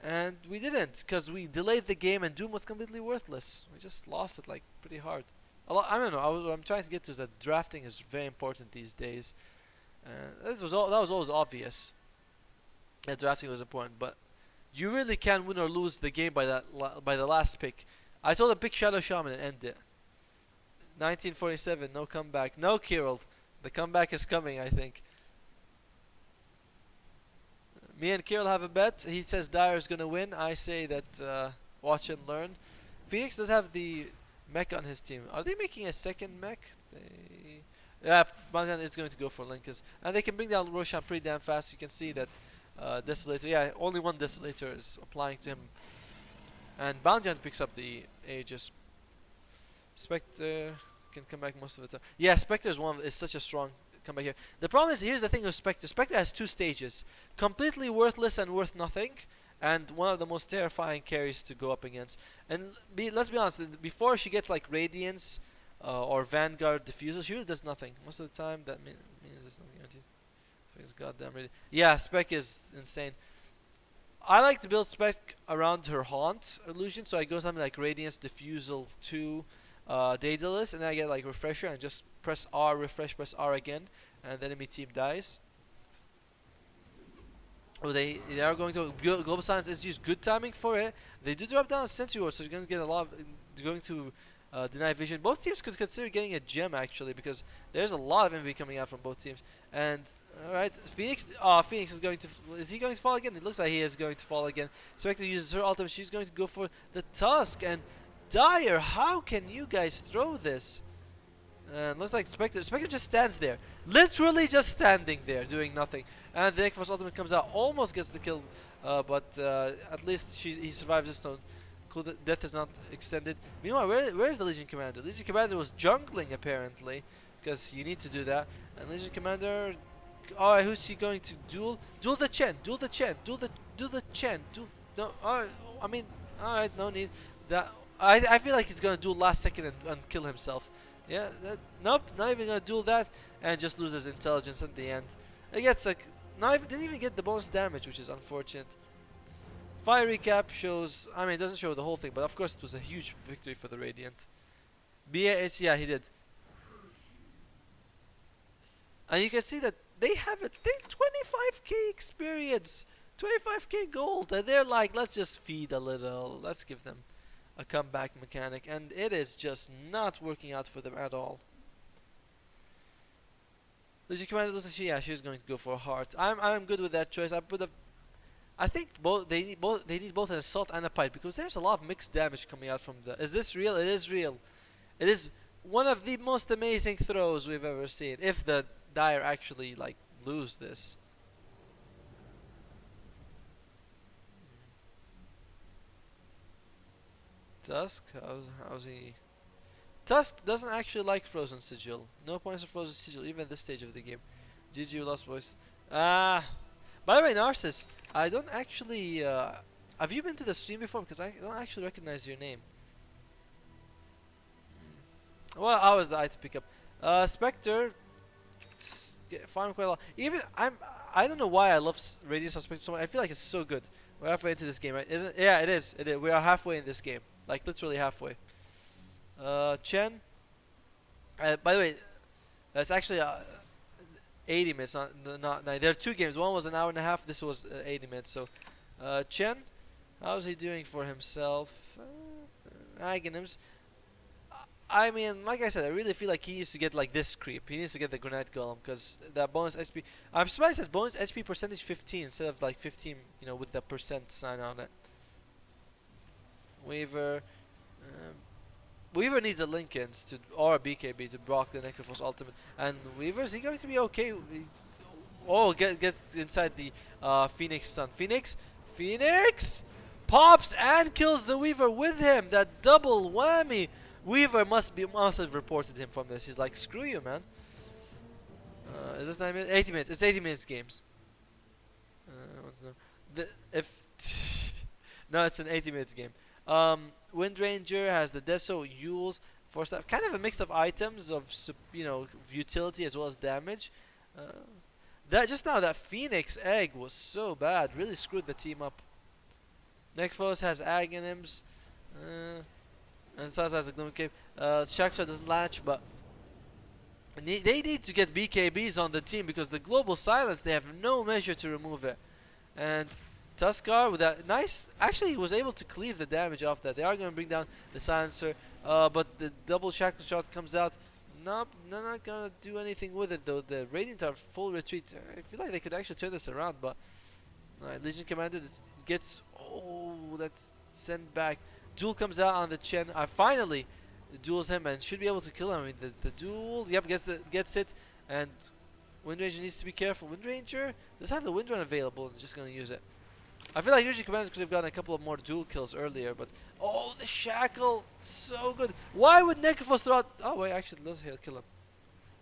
And we didn't, because we delayed the game and Doom was completely worthless. We just lost it like pretty hard. I don't know, what I'm trying to get to is that drafting is very important these days. That was always obvious. That drafting was important, but you really can win or lose the game by by the last pick. I told him pick Shadow Shaman and end it. 1947, no comeback. No, Kirill. The comeback is coming, I think. Me and Kirill have a bet. He says Dyer's gonna win. I say that watch and learn. Phoenix does have the mech on his team. Are they making a second mech? Yeah, Bangan is going to go for Linkus. And they can bring down Roshan pretty damn fast. You can see that Desolator. Yeah, only one Desolator is applying to him. And Bounty picks up the Aegis. Spectre can come back most of the time. Yeah, Spectre is such a strong comeback here. The problem is, here's the thing with Spectre. Spectre has two stages. Completely worthless and worth nothing. And one of the most terrifying carries to go up against. And let's be honest, before she gets like Radiance or Vanguard Diffusal, she really does nothing. Most of the time, that means there's nothing guaranteed. It's goddamn ready. Yeah, Spec is insane. I like to build Spec around her Haunt illusion, so I go something like Radiance Diffusal 2 Daedalus, and then I get like Refresher and just press R, refresh, press R again, and the enemy team dies. Oh, they are going to Global Silence is used good timing for it. They do drop down a Sentry Ward, so you're going to get a lot of going to deny vision. Both teams could consider getting a gem actually, because there's a lot of envy coming out from both teams. And alright, Phoenix is going to he going to fall again? It looks like he is going to fall again. Spectre uses her ultimate, she's going to go for the Tusk, and Dire, how can you guys throw this? And looks like Spectre just stands there. Literally just standing there, doing nothing. And the Necrophos ultimate comes out, almost gets the kill, but at least he survives this stone. Cool, death is not extended. Meanwhile, where is the Legion Commander? Legion Commander was jungling apparently, because you need to do that. And Legion Commander, alright, who's he going to duel? Duel the Chen, duel the Chen, duel the Chen, no, alright, I mean, alright, no need. That I feel like he's gonna duel last second and kill himself. Yeah, nope, not even gonna duel that, and just loses intelligence at the end. It gets like, didn't even get the bonus damage, which is unfortunate. Fire recap shows, I mean, it doesn't show the whole thing, but of course it was a huge victory for the Radiant. BAH, yeah, he did. And you can see that they have 25k experience, 25k gold, and they're like, let's just feed a little, let's give them a comeback mechanic, and it is just not working out for them at all. Legion Commander looks like she's going to go for a heart. I'm good with that choice. I think they need both an assault and a pipe, because there's a lot of mixed damage coming out from the. Is this real? It is real. It is one of the most amazing throws we've ever seen. If the Dire actually like lose this. Tusk, how's he? Tusk doesn't actually like Frozen Sigil. No points for Frozen Sigil, even at this stage of the game. GG, lost voice. By the way, Narcissus, I don't actually. Have you been to the stream before? Because I don't actually recognize your name. Well, I was the eye to pick up. Spectre, farm quite a lot. Even I don't know why I love Radiant Spectre so much. I feel like it's so good. We're halfway into this game, right? Isn't it? Yeah, it is. It is. We are halfway in this game. Like literally halfway. Chen. By the way, that's actually 80 minutes, not 90. There are two games. One was an hour and a half. This was 80 minutes. So, Chen, how's he doing for himself? Aghanim's. I mean, like I said, I really feel like he needs to get like this creep. He needs to get the Grenade Golem, because that bonus SP. I'm surprised it says bonus SP percentage 15 instead of like 15, you know, with the percent sign on it. Weaver. Weaver needs a Linkens or a BKB to block the Necrophos ultimate. And Weaver, is he going to be okay? Gets inside the Phoenix Sun. Phoenix pops and kills the Weaver with him. That double whammy. Weaver must have reported him from this. He's like, screw you, man. Is this 9 minutes? 80 minutes. It's 80 minutes games. 1, If no, it's an 80 minutes game. Wind Ranger has the Deso Yules for stuff, kind of a mix of items of utility as well as damage. Uh, that just now that Phoenix egg was so bad, really screwed the team up. Nekfos has Aghanims, and Saz has the Gloom Cape. Shaksha doesn't latch, but they need to get BKBs on the team because the global silence, they have no measure to remove it. And Tuskar with that nice, actually he was able to cleave the damage off that. They are going to bring down the silencer, but the double shackle shot comes out. Nope, they're not going to do anything with it though. The Radiant are full retreat. I feel like they could actually turn this around, but alright, Legion Commander gets, oh, that's sent back. Duel comes out on the Chen. Finally duels him and should be able to kill him. I mean, the duel, yep, gets it, and Wind Ranger needs to be careful. Wind Ranger does have the Wind Run available and just going to use it. I feel like usually commanders could have gotten a couple of more duel kills earlier, but oh, the shackle, so good. Why would Necrophos throw out? Oh wait, actually, let's kill him.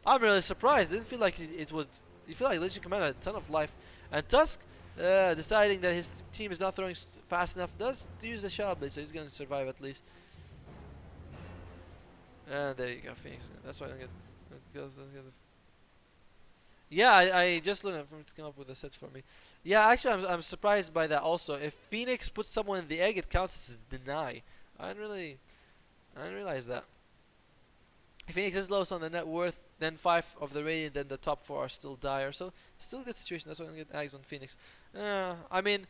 I'm really surprised. I didn't feel like it would. You feel like Legion Commander had a ton of life, and Tusk deciding that his team is not throwing fast enough does use the Shadow Blade, so he's going to survive at least. And there you go, Phoenix. That's why I don't get. Yeah, I just learned from to come up with a set for me. Yeah, actually, I'm surprised by that also. If Phoenix puts someone in the egg, it counts as deny. I didn't realize that. If Phoenix is lowest on the net worth, then 5 of the Radiant, then the top 4 are still dire. So, still a good situation. That's why I'm going to get eggs on Phoenix. I mean,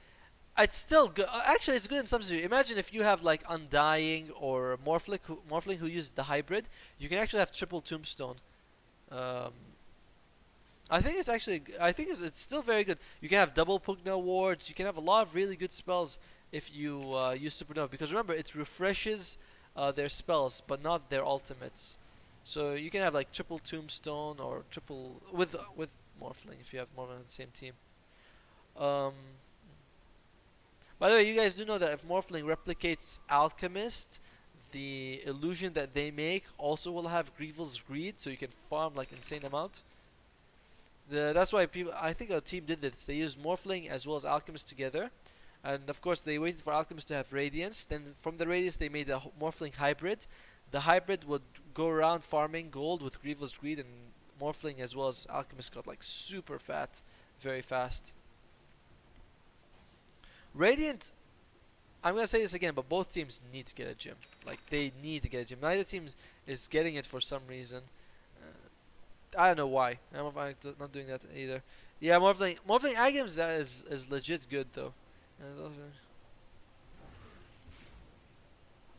it's still good. Actually, it's good in some situation. Imagine if you have like Undying or Morphling who uses the hybrid. You can actually have triple Tombstone. I think it's actually. I think it's still very good. You can have double Pugna wards. You can have a lot of really good spells if you use Supernova. Because remember, it refreshes their spells, but not their ultimates. So you can have like triple Tombstone or triple with Morphling if you have Morphling on the same team. By the way, you guys do know that if Morphling replicates Alchemist, the illusion that they make also will have Grievel's Greed, so you can farm like insane amount. That's why people, I think a team did this. They used Morphling as well as Alchemist together, and of course they waited for Alchemist to have Radiance. Then from the Radiance they made a Morphling hybrid. The hybrid would go around farming gold with Grievel's Greed, and Morphling as well as Alchemist got like super fat, very fast. Radiant, I'm gonna say this again, but both teams need to get a gym. Like they need to get a gym. Neither team is getting it for some reason. I don't know why. I'm not doing that either. Yeah, Morphling Agams is legit good though.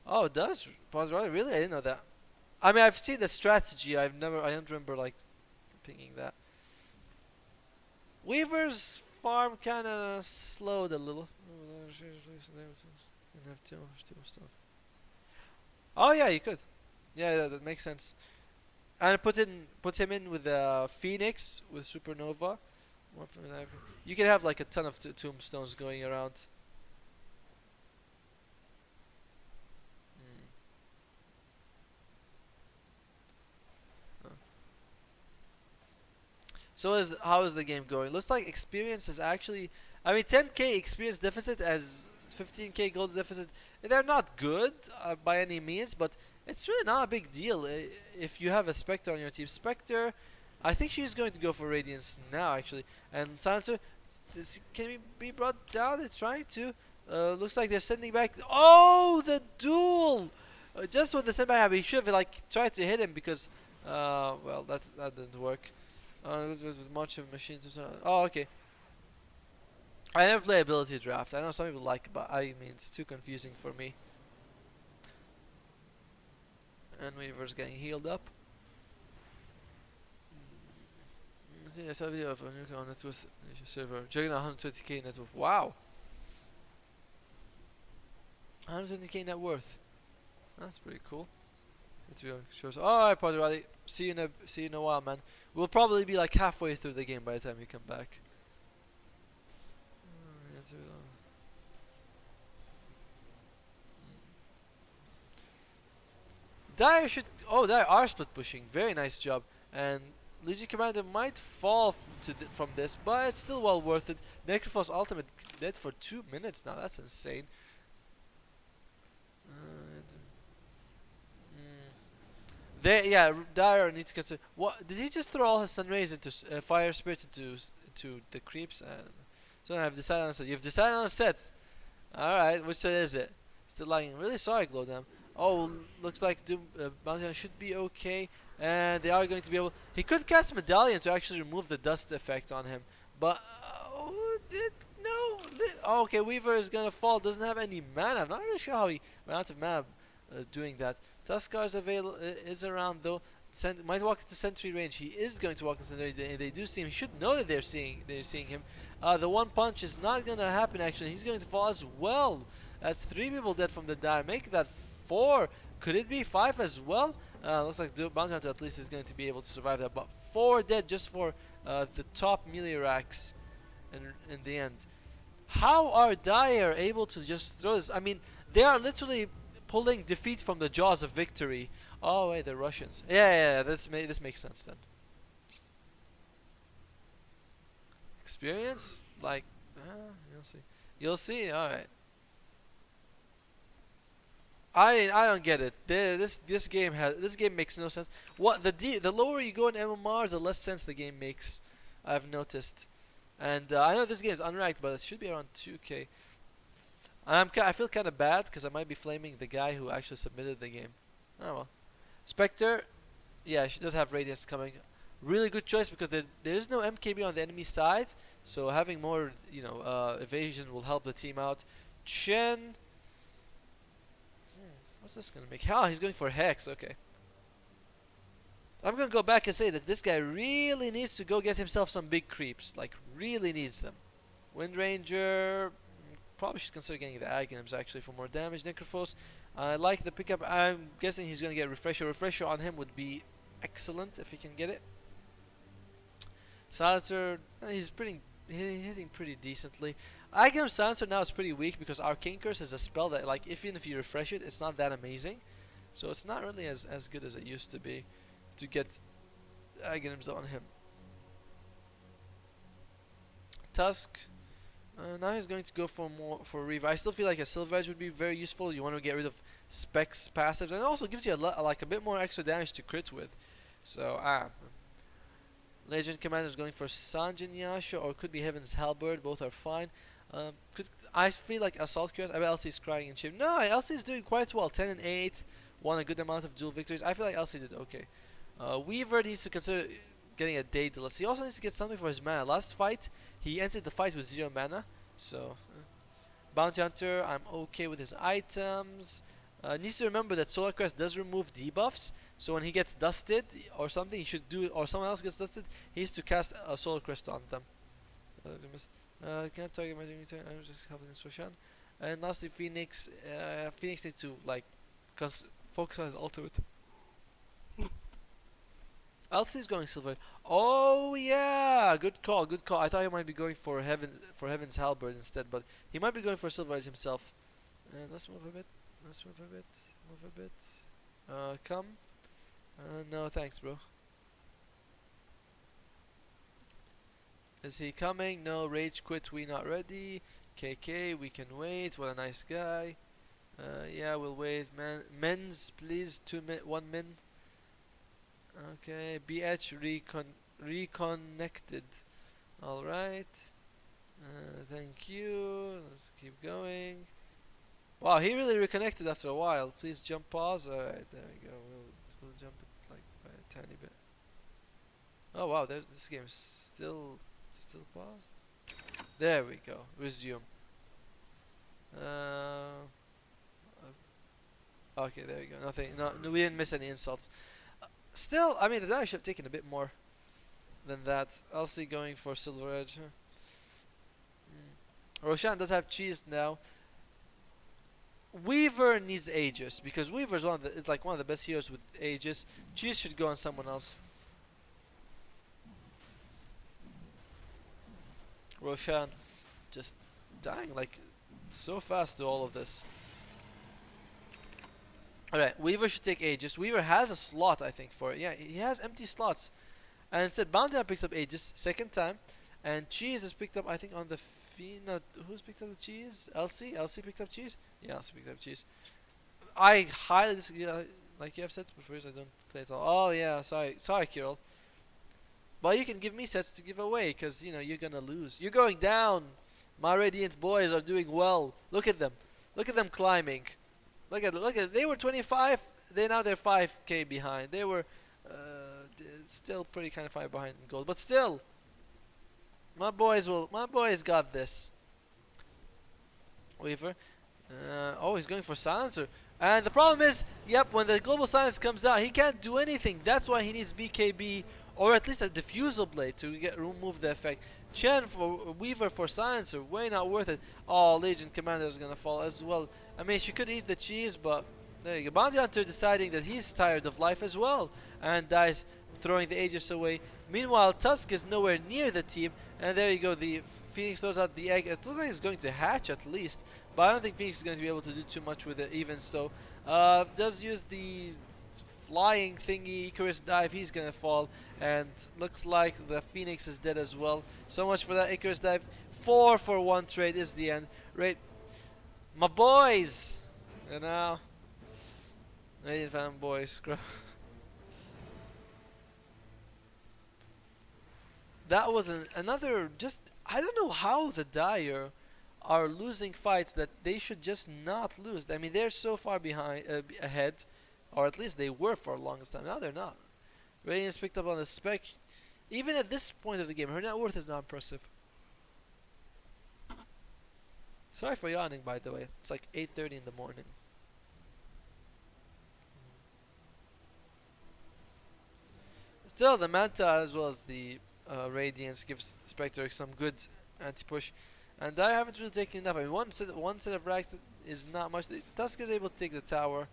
Oh, it does? Pause. Really? I didn't know that. I mean, I've seen the strategy. I don't remember like pinging that. Weaver's farm kind of slowed a little. Oh yeah, you could. Yeah, that makes sense. And put him in with Phoenix with Supernova. You can have like a ton of tombstones going around. So how is the game going? Looks like experience is actually, I mean, 10k experience deficit as 15k gold deficit. They're not good by any means, but it's really not a big deal if you have a Spectre on your team. Spectre, I think she's going to go for Radiance now actually. And Silencer, can be brought down? It's trying to. Looks like they're sending back. Oh, the duel! Just when the send back happened, he should have like tried to hit him because, well, that didn't work. With much of machines. Oh, okay. I never play ability draft. I know some people like it, but I mean it's too confusing for me. And Weaver's getting healed up. I saw a video of a new on it with server. Juggernaut 120k net worth. Wow. 120k net worth. That's pretty cool. Alright, Potter, see you in a while, man. We'll probably be like halfway through the game by the time we come back. Dire should. Oh, Dire are split pushing. Very nice job. And Legion Commander might fall from this, but it's still well worth it. Necrophos ultimate dead for 2 minutes now. That's insane. Yeah, Dire needs to consider. What did he just throw all his sun rays into fire spirits into the creeps? So I've decided on a set. You've decided on a set. All right, which set is it? Still lagging. Really sorry, Glowdam. Oh, looks like Doom Bounty Hunter should be okay, and they are going to be able. He could cast Medallion to actually remove the dust effect on him, but oh, did no. Oh, okay, Weaver is gonna fall. Doesn't have any mana. I'm not really sure how he ran out of mana doing that. Tuskar's is around though. Might walk into sentry range. He is going to walk into sentry. They do see him. He should know that they're seeing him. The one punch is not gonna happen. Actually, he's going to fall as well. As 3 people dead from the dire. Make that 4. Could it be 5 as well? Looks like the Bounty Hunter at least is going to be able to survive that. But 4 dead just for the top melee racks in the end. How are Dire able to just throw this? I mean, they are literally pulling defeat from the jaws of victory. Oh wait, the Russians. Yeah, this makes sense then. Experience? Like, you'll see. You'll see. All right. I don't get it. This game makes no sense. What the lower you go in MMR, the less sense the game makes. I've noticed, and I know this game is unranked, but it should be around 2K. I feel kind of bad because I might be flaming the guy who actually submitted the game. Oh well. Spectre, yeah, she does have Radiance coming. Really good choice because there is no MKB on the enemy side, so having more evasion will help the team out. Chen. What's this gonna make? He's going for Hex, okay. I'm gonna go back and say that this guy really needs to go get himself some big creeps. Like, really needs them. Wind Ranger, probably should consider getting the Aghanim's actually for more damage. Necrophos, I like the pickup. I'm guessing he's gonna get Refresher. Refresher on him would be excellent if he can get it. Silencer, he's hitting pretty decently. Aghanim's Silencer now is pretty weak because Arcane Curse is a spell that, like, even if you refresh it, it's not that amazing. So it's not really as good as it used to be to get Aghanim's on him. Tusk, now he's going to go for Reave. I still feel like a Silver Edge would be very useful. You want to get rid of Specs passives, and it also gives you a bit more extra damage to crit with. So Legend Commander is going for Sanjin Yasha, or could be Heaven's Halberd. Both are fine. I feel like Assault Curious. I bet Elsie is crying in shame. No, Elsie is doing quite well. 10 and 8, won a good amount of dual victories. I feel like Elsie did okay. Weaver needs to consider getting a day delay. He also needs to get something for his mana. Last fight, he entered the fight with 0 mana. So, Bounty Hunter, I'm okay with his items. Needs to remember that Solar Crest does remove debuffs. So when he gets dusted or something, he should do, or someone else gets dusted, he needs to cast a Solar Crest on them. Can't target my return. I'm just helping this Roshan. And lastly, Phoenix. Phoenix needs to focus on his ultimate. Elsie's going Silver. Oh yeah, good call, good call. I thought he might be going for Heaven's Halberd instead, but he might be going for Silver Edge himself. And let's move a bit. Move a bit. Come. No, thanks, bro. Is he coming? No. Rage quit. We not ready. KK, we can wait. What a nice guy. Yeah, we'll wait. Men's, please. 1 min. Okay. BH reconnected. All right. Thank you. Let's keep going. Wow, he really reconnected after a while. Please jump pause. All right, there we go. We'll jump it like by a tiny bit. Oh wow, this game is still paused. There we go. Resume. Okay, there we go. Nothing. No, we didn't miss any insults. Still, I mean, the damage should have taken a bit more than that. Elsie going for Silver Edge. Roshan does have cheese now. Weaver needs Aegis because Weaver is one of the best heroes with Aegis. Cheese should go on someone else. Roshan just dying like so fast to all of this. Alright, Weaver should take Aegis. Weaver has a slot, I think, for it. Yeah, he has empty slots. And instead, Bounty Hunter picks up Aegis, second time. And cheese is picked up, I think, on the no, who's picked up the cheese? LC? LC picked up cheese? Yeah, LC picked up cheese. I highly disagree. Like you have sets before, I don't play at all. Oh yeah, sorry, Kirill. Well, you can give me sets to give away, because, you're gonna lose. You're going down. My Radiant boys are doing well. Look at them. Look at them climbing. Look at. They were 25. They're 5k behind. They were still pretty kind of far behind in gold, but still, my boys got this. Weaver. Oh, he's going for silencer. And the problem is, yep, when the global silence comes out, he can't do anything. That's why he needs BKB or at least a diffusal blade to remove the effect. Chen for Weaver for silencer, way not worth it. Oh, Legion Commander is gonna fall as well. I mean, she could eat the cheese, but there you go. Bounty Hunter deciding that he's tired of life as well and dies, throwing the Aegis away. Meanwhile, Tusk is nowhere near the team, and there you go. The Phoenix throws out the egg. It looks like it's going to hatch at least, but I don't think Phoenix is going to be able to do too much with it even so. Does use the flying thingy, Icarus dive, he's gonna fall, and looks like the Phoenix is dead as well. So much for that Icarus dive. 4 for 1 trade is the end. Right, my boys, Radiant fanboys, that was another, just, I don't know how the Dire are losing fights that they should just not lose. I mean, they're so far behind, ahead, or at least they were for the longest time. Now they're not. Radiant's picked up on the spec. Even at this point of the game, her net worth is not impressive. Sorry for yawning, by the way. It's like 8:30 in the morning. Still, the Manta as well as the Radiance gives Spectre some good anti-push. And I haven't really taken enough. I mean, one set of racks is not much. Tusk is able to take the tower.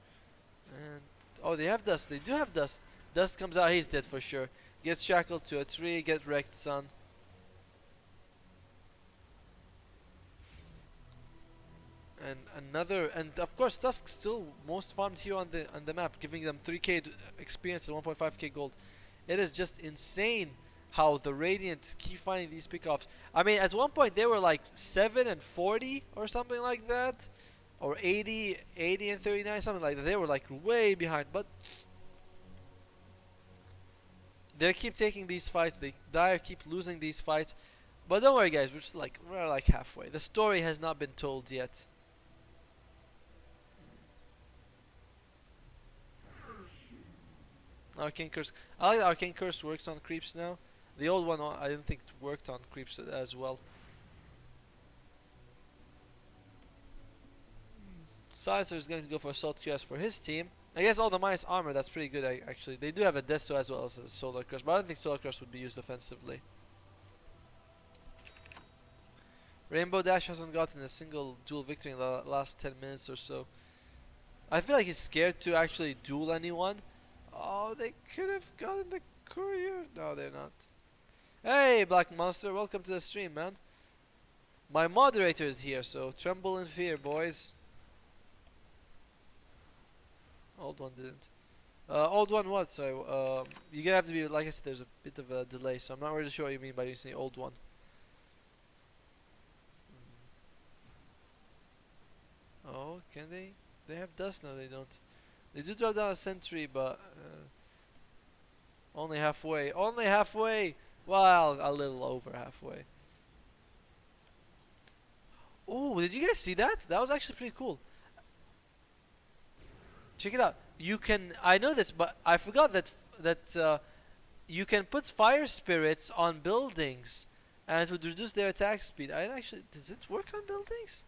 And oh, they have dust. They do have dust. Dust comes out, he's dead for sure. Gets shackled to a tree, get wrecked, son. And another, and of course Tusk still most farmed here on the map, giving them 3k experience and 1.5k gold. It is just insane how the Radiant keep finding these pickoffs. I mean, at one point they were like 7 and 40 or something like that, or 80 and 39, something like that. They were like way behind, but they keep taking these fights. They keep losing these fights. But don't worry, guys. We're like halfway. The story has not been told yet. Arcane Curse. I like that Arcane Curse works on creeps now. The old one I didn't think it worked on creeps as well. Silencer is going to go for Assault QS for his team. I guess all the minus armor, that's pretty good actually. They do have a Desto as well as a Solar Crush, but I don't think Solar Crush would be used offensively. Rainbow Dash hasn't gotten a single duel victory in the last 10 minutes or so. I feel like he's scared to actually duel anyone. Oh, they could have gotten the courier. No, they're not. Hey, Black Monster, welcome to the stream, man. My moderator is here, so tremble in fear, boys. Old one didn't. Old one what? Sorry. You're gonna have to be, like I said, there's a bit of a delay, so I'm not really sure what you mean by using old one. Oh, can they? They have dust? No, they don't. They do drop down a sentry, but only halfway. Only halfway! Well, a little over halfway. Oh, did you guys see that? That was actually pretty cool. Check it out. You can, I know this, but I forgot that you can put fire spirits on buildings, and it would reduce their attack speed. I actually, does it work on buildings?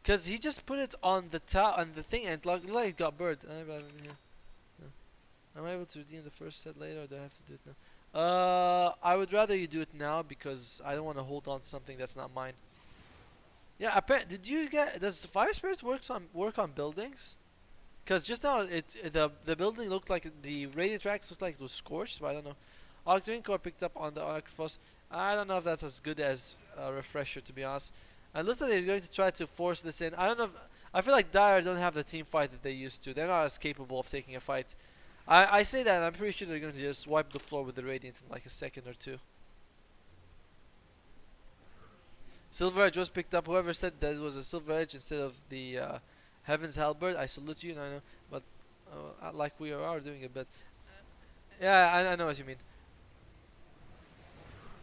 Because he just put it on the thing, and like it got burned. Am I able to redeem the first set later, or do I have to do it now? I would rather you do it now because I don't want to hold on to something that's not mine. Yeah, did you get? Does fire spirits work on buildings? Because just now the building looked like the radiant tracks looked like it was scorched, but I don't know. Octane Core picked up on the Arcphos. I don't know if that's as good as a refresher, to be honest. And looks like they're going to try to force this in. I don't know. I feel like Dire don't have the team fight that they used to. They're not as capable of taking a fight. I say that, and I'm pretty sure they're going to just wipe the floor with the Radiant in like a second or two. Silver Edge was picked up. Whoever said that it was a Silver Edge instead of the Heaven's Halberd, I salute you. No, I know, but like we are doing a bit. Yeah, I know what you mean.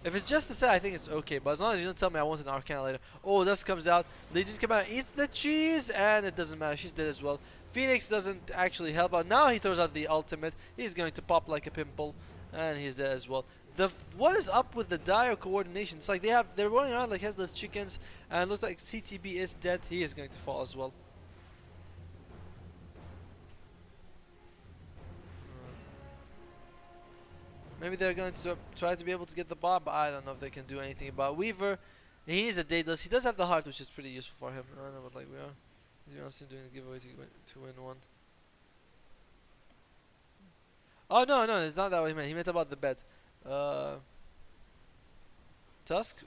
If it's just a set, I think it's okay. But as long as you don't tell me I want an Arcana later. Oh, this comes out. Legion come out, eats the cheese, and it doesn't matter. She's dead as well. Phoenix doesn't actually help out. Now he throws out the ultimate. He's going to pop like a pimple, and he's dead as well. What is up with the dire coordination? It's like they're running around like headless chickens, and it looks like CTB is dead. He is going to fall as well. Maybe they're going to try to be able to get the bomb, but I don't know if they can do anything about Weaver. He is a Daedalus. He does have the heart, which is pretty useful for him. I don't know, but like we are. You honestly doing the giveaway to win one. Oh no, no, it's not that what he meant. He meant about the bet. Uh, Tusk,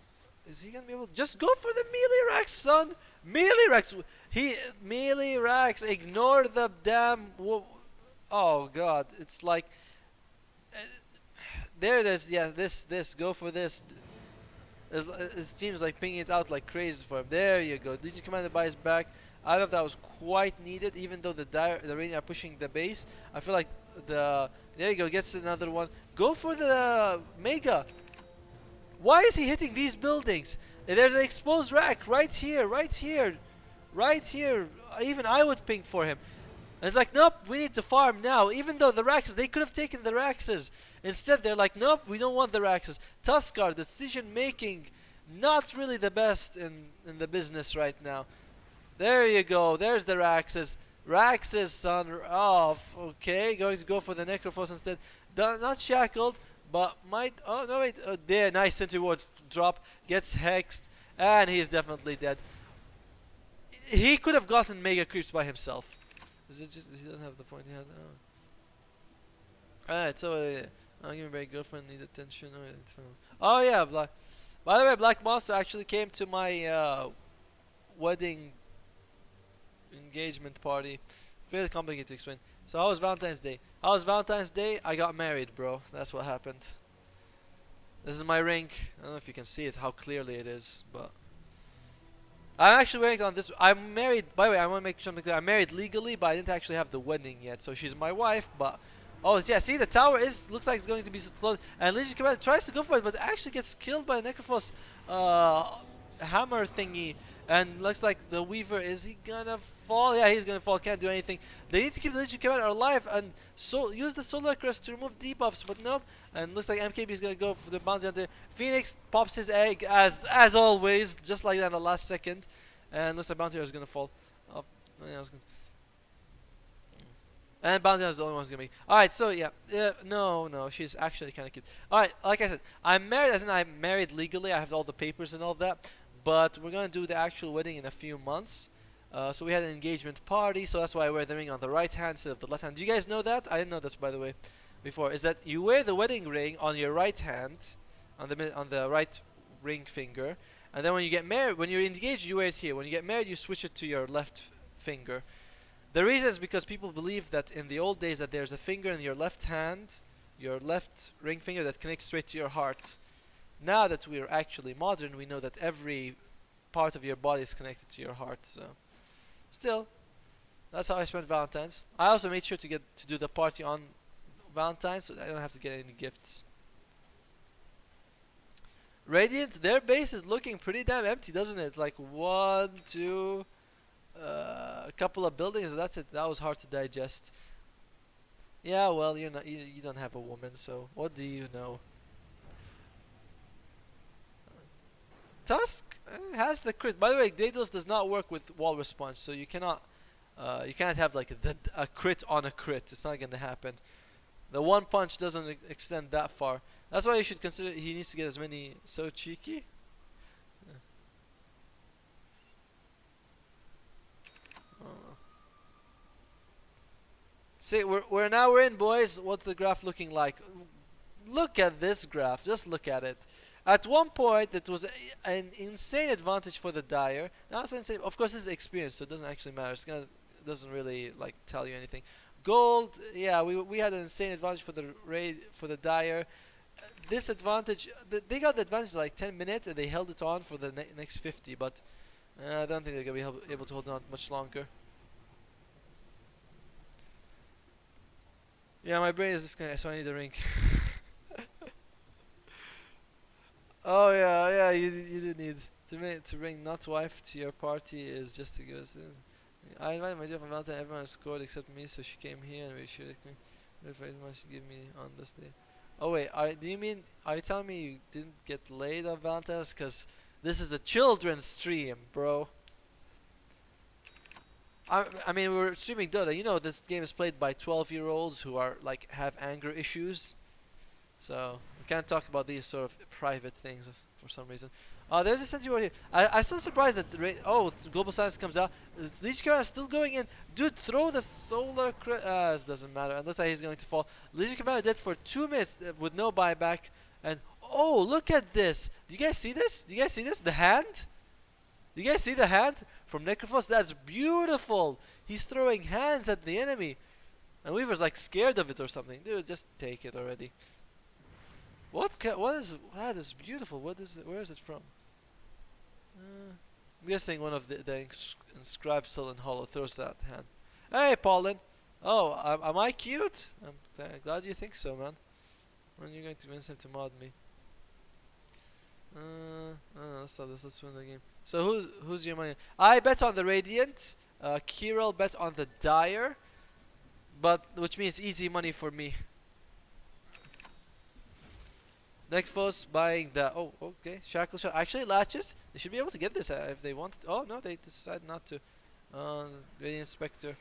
is he gonna be able to just go for the melee Rax, son? Melee Rax. Melee Rax. Ignore the damn. Oh god, it's like. There it is. Yeah, this. Go for this. It seems like pinging it out like crazy for him. There you go. Legion Commander buys back. I don't know if that was quite needed, even though the Radiant are pushing the base. I feel like there you go, gets another one. Go for the Mega. Why is he hitting these buildings? There's an exposed rack right here, right here, right here. Even I would ping for him. And it's like, nope, we need to farm now. Even though the Raxes, they could have taken the Raxes. Instead, they're like, nope, we don't want the Raxes. Tuskar, decision making, not really the best in the business right now. There you go. There's the Raxes. Raxes, son. Off. Okay, going to go for the Necrophos instead. Not shackled, but might. Oh, no, wait. There, nice Sentry Ward drop. Gets hexed. And he's definitely dead. He could have gotten Mega Creeps by himself. Is it just. He doesn't have the point he had. Oh. Alright, so. I'll give my girlfriend need attention. Oh, yeah. By the way, Black Monster actually came to my wedding engagement party. Very complicated to explain. So how was Valentine's Day? How was Valentine's Day? I got married, bro. That's what happened. This is my ring. I don't know if you can see it, how clearly it is, but I'm actually wearing it on this. I'm married. By the way, I want to make something clear. I'm married legally, but I didn't actually have the wedding yet. So she's my wife, but oh yeah, see the tower looks like it's going to be exploded, and Legion Commander tries to go for it, but actually gets killed by Necrophos hammer thingy. And looks like the Weaver, is he gonna fall? Yeah, he's gonna fall, can't do anything. They need to keep the Legion Commander alive and use the Solar Crest to remove debuffs, but nope. And looks like MKB is gonna go for the bounty hunter. Phoenix pops his egg as always, just like that in the last second. And looks like Bounty Hunter is gonna fall. Oh, yeah, and Bounty Hunter is the only one who's gonna be. Alright, so yeah. No, she's actually kinda cute. Alright, like I said, I'm married, as in I'm married legally, I have all the papers and all that. But we're gonna do the actual wedding in a few months. So we had an engagement party, so that's why I wear the ring on the right hand instead of the left hand. Do you guys know that? I didn't know this, by the way, before. Is that you wear the wedding ring on your right hand, on the right ring finger, and then when you get married, when you're engaged, you wear it here. When you get married, you switch it to your left finger. The reason is because people believe that in the old days that there's a finger in your left hand, your left ring finger that connects straight to your heart. Now that we're actually modern, we know that every part of your body is connected to your heart. So, still, that's how I spent Valentine's. I also made sure to do the party on Valentine's, so I don't have to get any gifts. Radiant, their base is looking pretty damn empty, doesn't it? Like one, two, a couple of buildings, and that's it. That was hard to digest. Yeah, well, you don't have a woman, so what do you know? Tusk has the crit. By the way, Daedalus does not work with wall response, so you cannot have like a crit on a crit. It's not gonna happen. The one punch doesn't extend that far. That's why you should consider he needs to get as many. So cheeky. Yeah. See, we're in, boys. What's the graph looking like? Look at this graph. Just look at it. At one point, it was an insane advantage for the Dire. Now it's insane. Of course, this is experience, so it doesn't actually matter. It doesn't really like tell you anything. Gold, yeah, we had an insane advantage for the raid for the Dire. This advantage, they got the advantage like 10 minutes and they held it on for the next 50, but I don't think they're gonna be able to hold on much longer. Yeah, my brain is disconnected, so I need a ring. Oh yeah, yeah, you do need to bring not wife to your party is just to give us this. I invited my Jeff and Valentine. Everyone scored except me, so she came here and we should me. If anyone should give me on this day. Oh wait, do you mean are you telling me you didn't get laid on Valentine's? Cause this is a children's stream, bro. I mean we're streaming Dota. You know this game is played by 12-year-olds who are like have anger issues. So we can't talk about these sort of private things for some reason. There's a sentry right here. I'm still surprised that Global Silence comes out. These guys are still going in. Dude, throw the solar it doesn't matter. It looks like he's going to fall. Legion Commander dead for 2 minutes with no buyback. And oh, look at this. Do you guys see this? Do you guys see this? The hand? Do you guys see the hand from Necrophos? That's beautiful. He's throwing hands at the enemy. And Weaver's like scared of it or something. Dude, just take it already. What is that is beautiful. What is it? Where is it from? I'm guessing one of the inscribed Sullen Hollow throws that hand. Hey, Paulin. Oh, am I cute? I'm glad you think so, man. When are you going to convince him to mod me? Let's stop this. Let's win the game. So who's your money? I bet on the Radiant. Kirill bet on the Dire, but which means easy money for me. Nextfos buying the okay Shackle Shot actually latches. They should be able to get this if they want. Oh no, they decide not to. Radiant Spectre.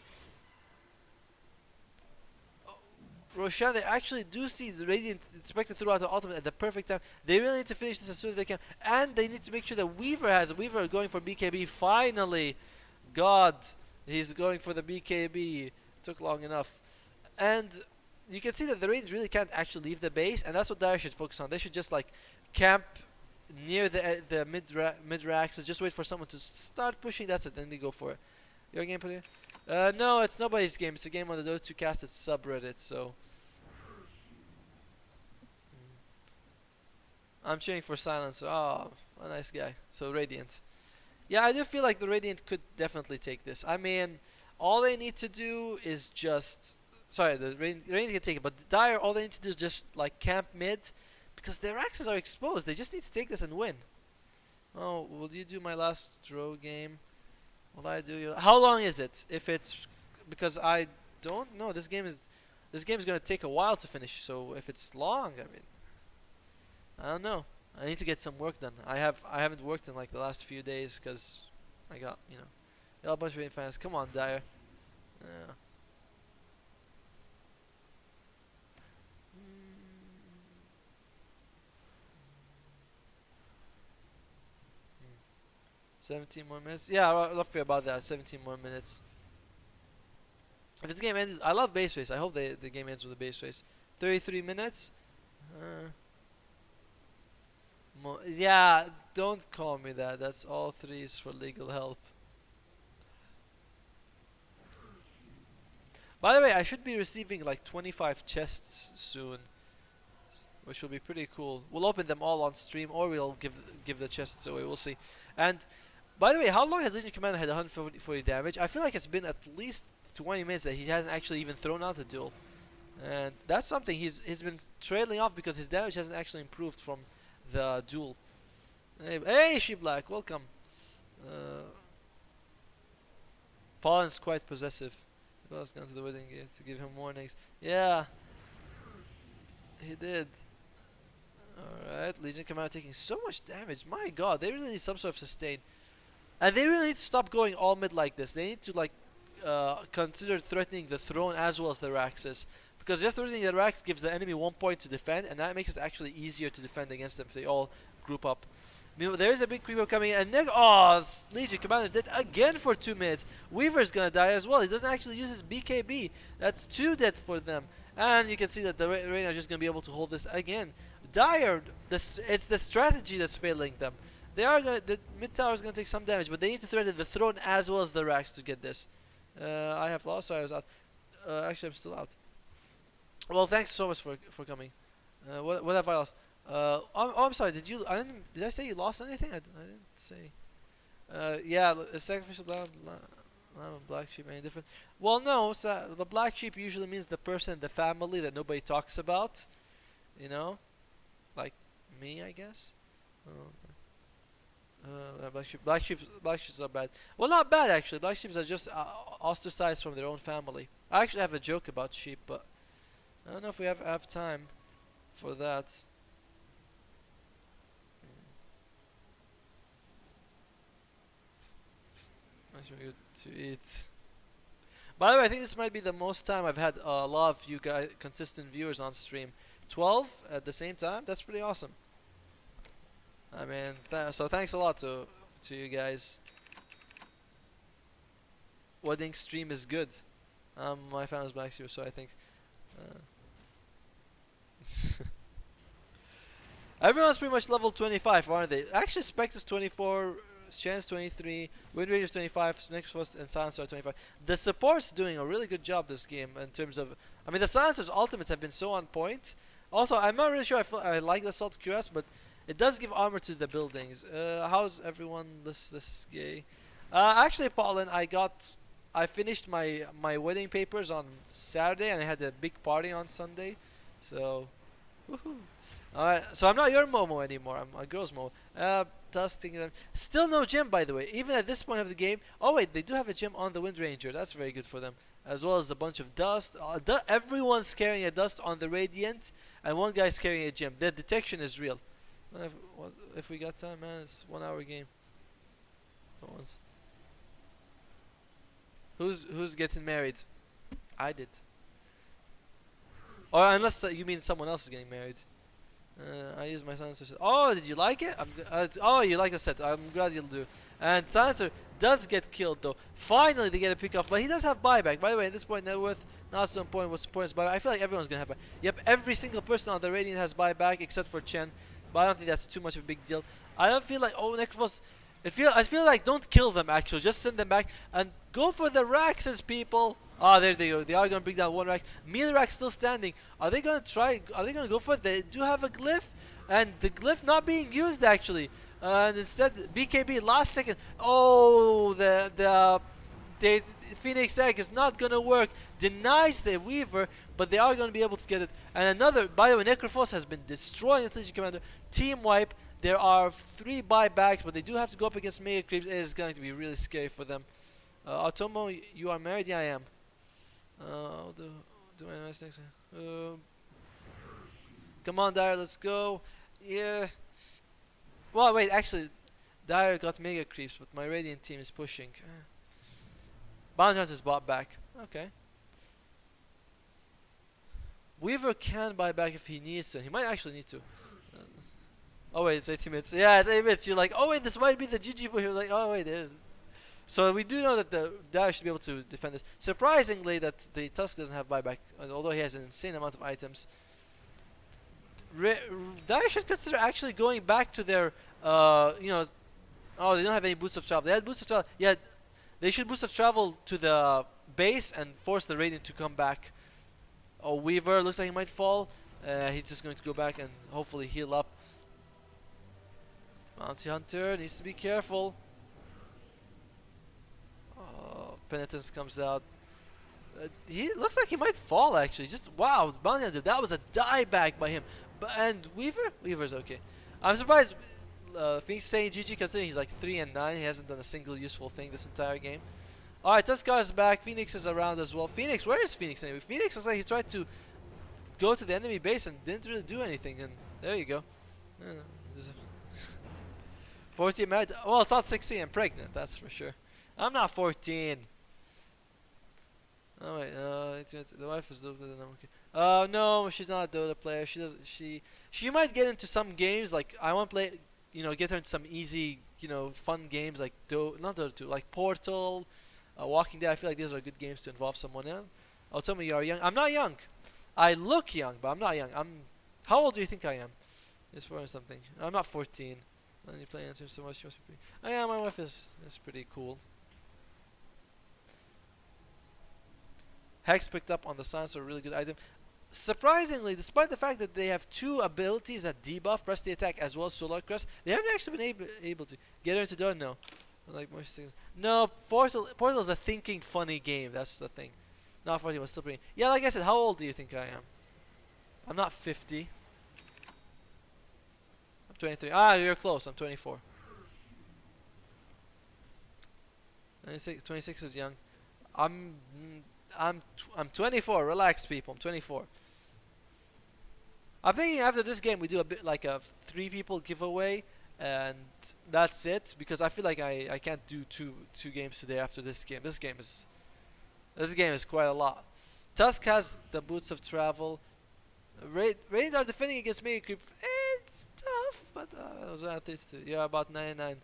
Roshan, they actually do see the Radiant Spectre throughout the ultimate at the perfect time. They really need to finish this as soon as they can, and they need to make sure that Weaver has a Weaver going for BKB. Finally, God, he's going for the BKB. Took long enough, and you can see that the Radiant really can't actually leave the base, and that's what Dire should focus on. They should just like camp near the mid racks and just wait for someone to start pushing. That's it. Then they go for it. Your gameplay? No, it's nobody's game. It's a game on the Dota 2 cast. It's subreddit, so I'm cheering for Silence. Oh, a nice guy. So Radiant. Yeah, I do feel like the Radiant could definitely take this. I mean, all they need to do is just sorry, the Radiant can take it, but Dire, all they need to do is just like camp mid, because their axes are exposed. They just need to take this and win. Oh, will you do my last draw game? Will I do your? How long is it? If it's because I don't know, this game is gonna take a while to finish. So if it's long, I mean, I don't know. I need to get some work done. I haven't worked in like the last few days because I got a bunch of fans. Come on, Dire. Yeah. 17 more minutes. Yeah, roughly about that. 17 more minutes. If this game ends, I love base race. I hope the game ends with a base race. 33 minutes. Yeah, don't call me that. That's all threes for legal help. By the way, I should be receiving like 25 chests soon, which will be pretty cool. We'll open them all on stream, or we'll give the chests away. We'll see. And by the way, how long has Legion Commander had 140 damage? I feel like it's been at least 20 minutes that he hasn't actually even thrown out a duel, and that's something he's been trailing off because his damage hasn't actually improved from the duel. Hey, She Black, welcome. Paulin's quite possessive. I was gone to the wedding to give him warnings. Yeah, he did. Alright, Legion Commander taking so much damage. My god, they really need some sort of sustain. And they really need to stop going all mid like this. They need to like consider threatening the throne as well as the Raxes. Because just threatening the Rax gives the enemy 1 point to defend, and that makes it actually easier to defend against them if they all group up. Meanwhile, there is a big creeper coming in, and Legion Commander dead again for 2 minutes. Weaver's gonna die as well. He doesn't actually use his BKB. That's 2 dead for them. And you can see that the Reina is just gonna be able to hold this again. Dire, it's the strategy that's failing them. The mid tower is gonna take some damage, but they need to threaten the throne as well as the Rax to get this. I have lost, so I was out. Actually, I'm still out. Well, thanks so much for coming. What have I lost? I'm sorry. Did I say you lost anything? I didn't say. Yeah, a sacrificial lamb and black sheep any different? Well, no. The black sheep usually means the person in the family that nobody talks about. You know, like me, I guess. Black sheep are bad. Well, not bad actually. Black sheep are just ostracized from their own family. I actually have a joke about sheep, but I don't know if we have time for that. That's really good to eat. By the way, I think this might be the most time I've had a lot of you guys, consistent viewers on stream. 12 at the same time. That's pretty awesome. I mean, so thanks a lot to you guys. Wedding stream is good. My fan is Black Sheep, so I think. Uh, Everyone's pretty much level 25, aren't they? Actually, Spect is 24, Chance 23, Wind Ranger is 25, Nexus and Silencer are 25. The support's doing a really good job this game in terms of. I mean, the Silencer's ultimates have been so on point. Also, I'm not really sure I like the Assault QS, but it does give armor to the buildings. How's everyone? This is gay. Actually, Paulin, I finished my wedding papers on Saturday, and I had a big party on Sunday. So, woohoo! Alright, so I'm not your Momo anymore. I'm a girl's Momo. Dusting them. Still no gym, by the way. Even at this point of the game. Oh wait, they do have a gym on the Wind Ranger. That's very good for them. As well as a bunch of dust. Everyone's carrying a dust on the Radiant, and one guy's carrying a gym. The detection is real. If we got time, man, it's 1 hour game. Who's getting married? I did. Or unless you mean someone else is getting married. I use my silencer. Oh, did you like it? Oh, you like the set. I'm glad you'll do. And silencer does get killed though. Finally, they get a pick off, but he does have buyback. By the way, at this point, net worth not so important. What's the point is buyback? I feel like everyone's gonna have buyback. Yep, every single person on the Radiant has buyback except for Chen. But I don't think that's too much of a big deal. I don't feel like Necrophos. I feel like don't kill them actually. Just send them back and go for the Raxes, people. Ah, there they go. They are gonna bring down one Rax. Melee Rax still standing. Are they gonna try? Are they gonna go for it? They do have a glyph, and the glyph not being used actually. And instead, BKB last second. Oh, the Phoenix Egg is not gonna work. Denies the Weaver, but they are gonna be able to get it. And another, by the way, Necrophos has been destroying the Legion Commander. Team wipe. There are 3 buybacks, but they do have to go up against Mega Creeps. It is going to be really scary for them. Automo, you are married? Yeah, I am. I'll do my nice next time. Come on, Dyer, let's go. Yeah. Well, wait, actually, Dyer got Mega Creeps, but my Radiant team is pushing. Bounty Hunter's bought back. Okay. Weaver can buy back if he needs to. He might actually need to. Oh wait, it's 80 minutes. Yeah, it's 8 minutes. You're like, oh wait, this might be the GG, but you're like, oh wait, it isn't. So we do know that the Dyer should be able to defend this. Surprisingly, that the Tusk doesn't have buyback, although he has an insane amount of items. Dyer should consider actually going back to their, you know, oh, they don't have any boost of travel. They had boost of travel. Yeah, they should boost of travel to the base and force the Radiant to come back. Oh, Weaver looks like he might fall. He's just going to go back and hopefully heal up. Bounty Hunter needs to be careful. Oh, Penitence comes out. He looks like he might fall actually. Just wow, Bounty Hunter. That was a dieback by him. And Weaver's okay. I'm surprised. Phoenix saying GG considering he's like 3 and 9. He hasn't done a single useful thing this entire game. All right, Tuskar is back. Phoenix is around as well. Phoenix, where is Phoenix anyway? Phoenix looks like he tried to go to the enemy base and didn't really do anything. And there you go. 14 married. Well, it's not 16 and pregnant, that's for sure. I'm not 14. Oh wait, the wife is Dota. Okay. No, she's not a Dota player. She does. She might get into some games. Like I want to play. You know, get her into some easy, you know, fun games like not Dota 2, like Portal, Walking Dead. I feel like these are good games to involve someone in. Oh, tell me you are young. I'm not young. I look young, but I'm not young. How old do you think I am? It's 4 something. I'm not 14. And you play answer so much. She must be pretty. Oh yeah, my wife is pretty cool. Hex picked up on the Silencer, a really good item. Surprisingly, despite the fact that they have two abilities that debuff press the attack as well as Solar Crest, they haven't actually been able to get her into Dota. No, like most things. No, Portal is a thinking funny game. That's the thing. Not 40 was still pretty. Yeah, like I said, how old do you think I am? I'm not 50. I'm 23. Ah, you're close. I'm 24. 26 is young. I'm I'm 24. Relax, people. I'm 24. I'm thinking after this game we do a bit like a 3 people giveaway, and that's it, because I feel like I can't do two games today after this game. This game is quite a lot. Tusk has the boots of travel. Raid are defending against Mega Creep. It's tough, but it was around 32. Yeah, about 99.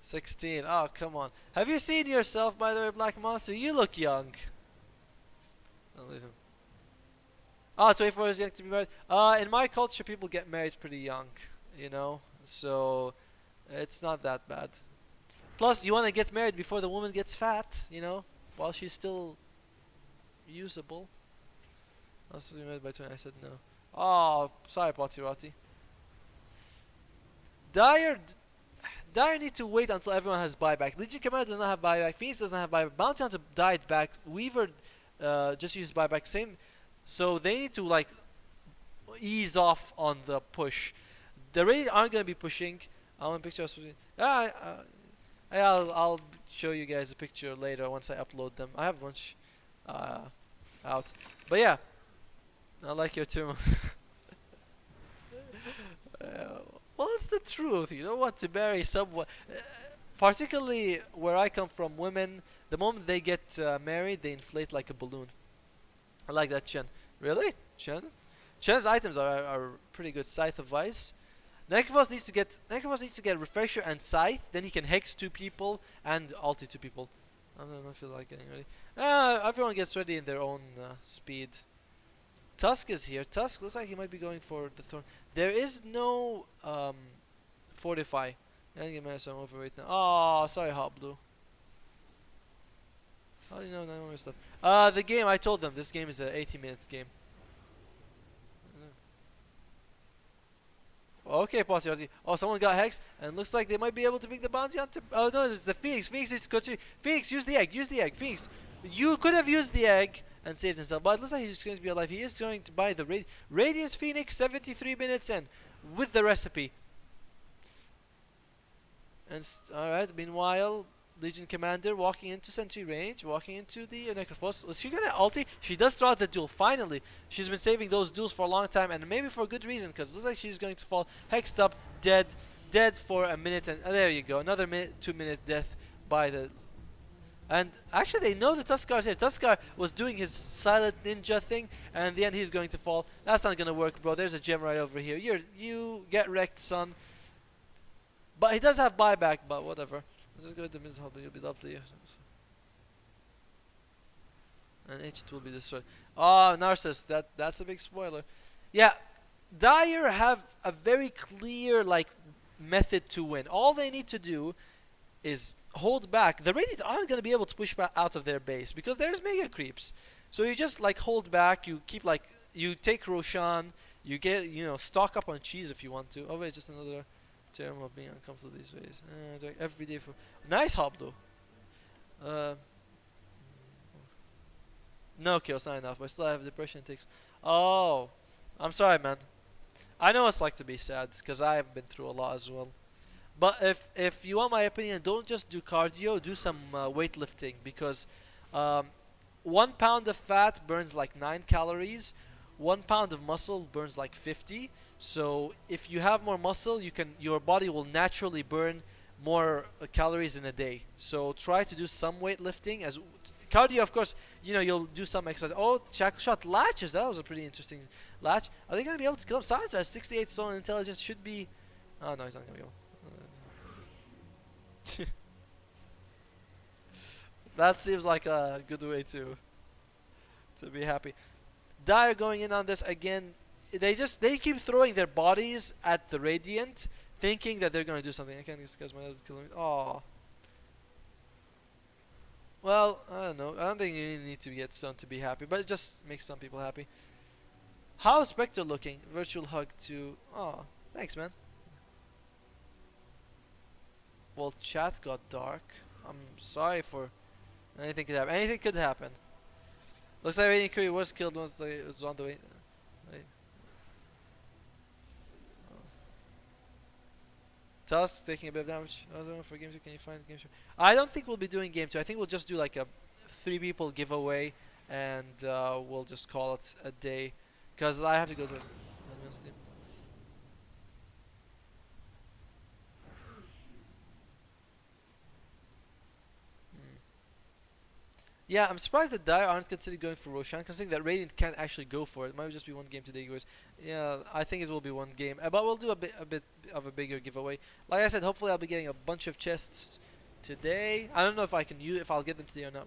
16. Oh, come on. Have you seen yourself, by the way, Black Monster? You look young. I'll leave him. Oh, 24 is young to be married. In my culture, people get married pretty young, you know? So, it's not that bad. Plus, you want to get married before the woman gets fat, you know? While she's still usable. I was supposed to be married by 20. I said no. Oh, sorry, Potirati. Dire need to wait until everyone has buyback. Legion Commander does not have buyback. Phoenix doesn't have buyback. Bounty Hunter died back. Weaver just used buyback. Same. So they need to like ease off on the push. The Raid aren't going to be pushing. I want a picture. I'll show you guys a picture later once I upload them. I have a bunch out. But yeah, I like your term. Well, it's the truth. You don't want to marry someone. Particularly where I come from, women, the moment they get married, they inflate like a balloon. I like that, Chen. Really? Chen? Chen's items are pretty good. Scythe of Vice. Necrophos needs to get Refresher and Scythe. Then he can Hex 2 people and ulti 2 people. I don't feel like getting ready. Everyone gets ready in their own speed. Tusk is here. Tusk looks like he might be going for the Thorn. There is no Fortify. I think I'm overweight now. Oh, sorry, Hot Blue. How do you know 9 more stuff? The game, I told them this game is an 80-minute game. Okay, Potirati. Oh, someone got Hex, and looks like they might be able to bring the bounty on. Oh no, it's the Phoenix. Phoenix needs to continue. Phoenix, use the egg. Use the egg. Phoenix, you could have used the egg and saved himself, but it looks like he's just going to be alive. He is going to buy the Radiance Phoenix 73 minutes in with the recipe. And alright, meanwhile, Legion Commander walking into sentry range, walking into the Necrophos. Was she gonna ulti? She does throw out the duel. Finally, she's been saving those duels for a long time, and maybe for a good reason, because it looks like she's going to fall hexed up, dead for a minute, and there you go, another 2-minute death by the. And actually, they know the Tuskar's here. Tuskar was doing his silent ninja thing, and in the end, he's going to fall. That's not gonna work, bro. There's a gem right over here. You get wrecked, son. But he does have buyback, but whatever. Just go to the mid hub, it'll be lovely. And H2 will be destroyed. Oh, Narcissus, that's a big spoiler. Yeah, Dire have a very clear like method to win. All they need to do is hold back. The Radiant aren't going to be able to push back out of their base because there's mega creeps. So you just like hold back. You keep like you take Roshan. You get stock up on cheese if you want to. Oh wait, just another term of being uncomfortable these ways. Every day for nice hop though. No kills, not enough. But I still have depression. It takes. Oh, I'm sorry, man. I know it's like to be sad because I have been through a lot as well. But if you want my opinion, don't just do cardio. Do some weightlifting because 1 pound of fat burns like 9 calories. 1 pound of muscle burns like 50. So if you have more muscle, your body will naturally burn more calories in a day. So try to do some weightlifting. As cardio, of course, you'll do some exercise. Oh, Shackle Shot latches. That was a pretty interesting latch. Are they going to be able to kill him? Silencer has 68 stolen intelligence. Should be. Oh no, he's not going to be able. That seems like a good way to be happy. Dire going in on this again. They keep throwing their bodies at the Radiant, thinking that they're going to do something. I can't discuss my other killing. Oh. Well, I don't know. I don't think you need to get Stone to be happy, but it just makes some people happy. How's Spectre looking? Virtual hug to... Oh, thanks, man. Well, chat got dark. I'm sorry for... Anything could happen. Anything could happen. Looks like Radiant Curry was killed once it was on the way. Tusk taking a bit of damage. For game 2, can you find game 2? I don't think we'll be doing game 2. I think we'll just do like a 3 people giveaway, and we'll just call it a day. Because I have to go to advanced team. Yeah, I'm surprised that Dire aren't considering going for Roshan, considering that Radiant can't actually go for it. It might just be one game today, guys. Yeah, I think it will be one game, but we'll do a bit of a bigger giveaway. Like I said, hopefully I'll be getting a bunch of chests today. I don't know if I can use, if I'll get them today or not.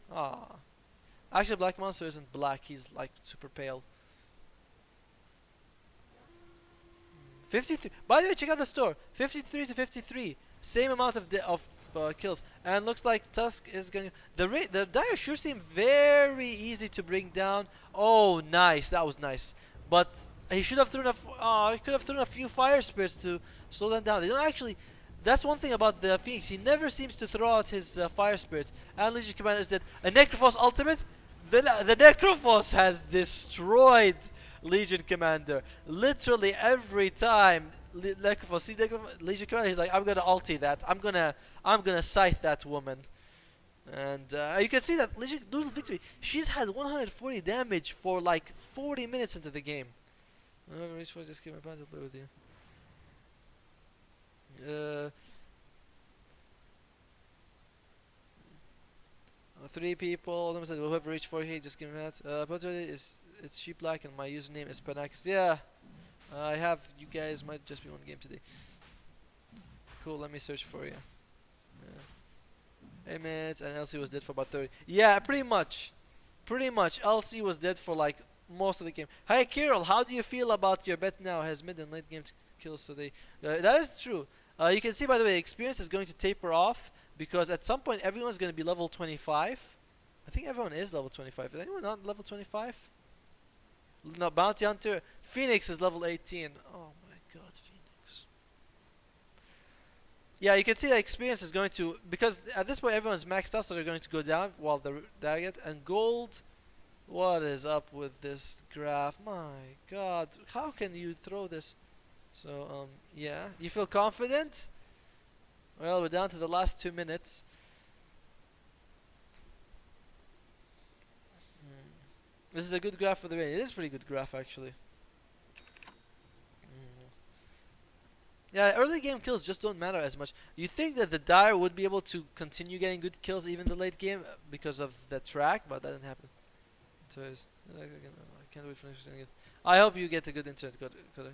Ah, actually, Black Monster isn't black. He's like super pale. 53. By the way, check out the store. 53 to 53. Same amount of kills, and looks like Tusk is going. The Dire sure seem very easy to bring down. Oh, nice, that was nice. But he should have thrown he could have thrown a few fire spirits to slow them down. They don't actually. That's one thing about the Phoenix. He never seems to throw out his fire spirits. And Legion Commander is dead. A Necrophos ultimate. The Necrophos has destroyed Legion Commander. Literally every time Necrophos sees Legion Commander, he's like, I'm gonna ulti that. I'm gonna scythe that woman. And you can see that Legion Noodle Victory, she's had 140 damage for like 40 minutes into the game. Just keep my plan to play with you. 3 people. Them said whoever reached 4K, just give me that. It's sheep black and my username is Panax. Yeah, I have. You guys might just be one game today. Cool. Let me search for you. Yeah. 8 minutes and LC was dead for about 30. Yeah, pretty much. Pretty much. LC was dead for like most of the game. Hi Kirill, how do you feel about your bet now? Has mid and late game kills today? That is true. You can see, by the way, experience is going to taper off because at some point everyone's going to be level 25. I think everyone is level 25. Is anyone not level 25? No, Bounty Hunter. Phoenix is level 18. Oh my god, Phoenix. Yeah, you can see that experience is going to, because at this point everyone's maxed out, so they're going to go down while the Daggett and gold. What is up with this graph? My god, how can you throw this? So, yeah. You feel confident? Well, we're down to the last 2 minutes. This is a good graph for the rain. It is a pretty good graph, actually. Yeah, early game kills just don't matter as much. You think that the Dire would be able to continue getting good kills even the late game because of the track, but that didn't happen. So I can't wait for next time. I hope you get a good internet, Coder.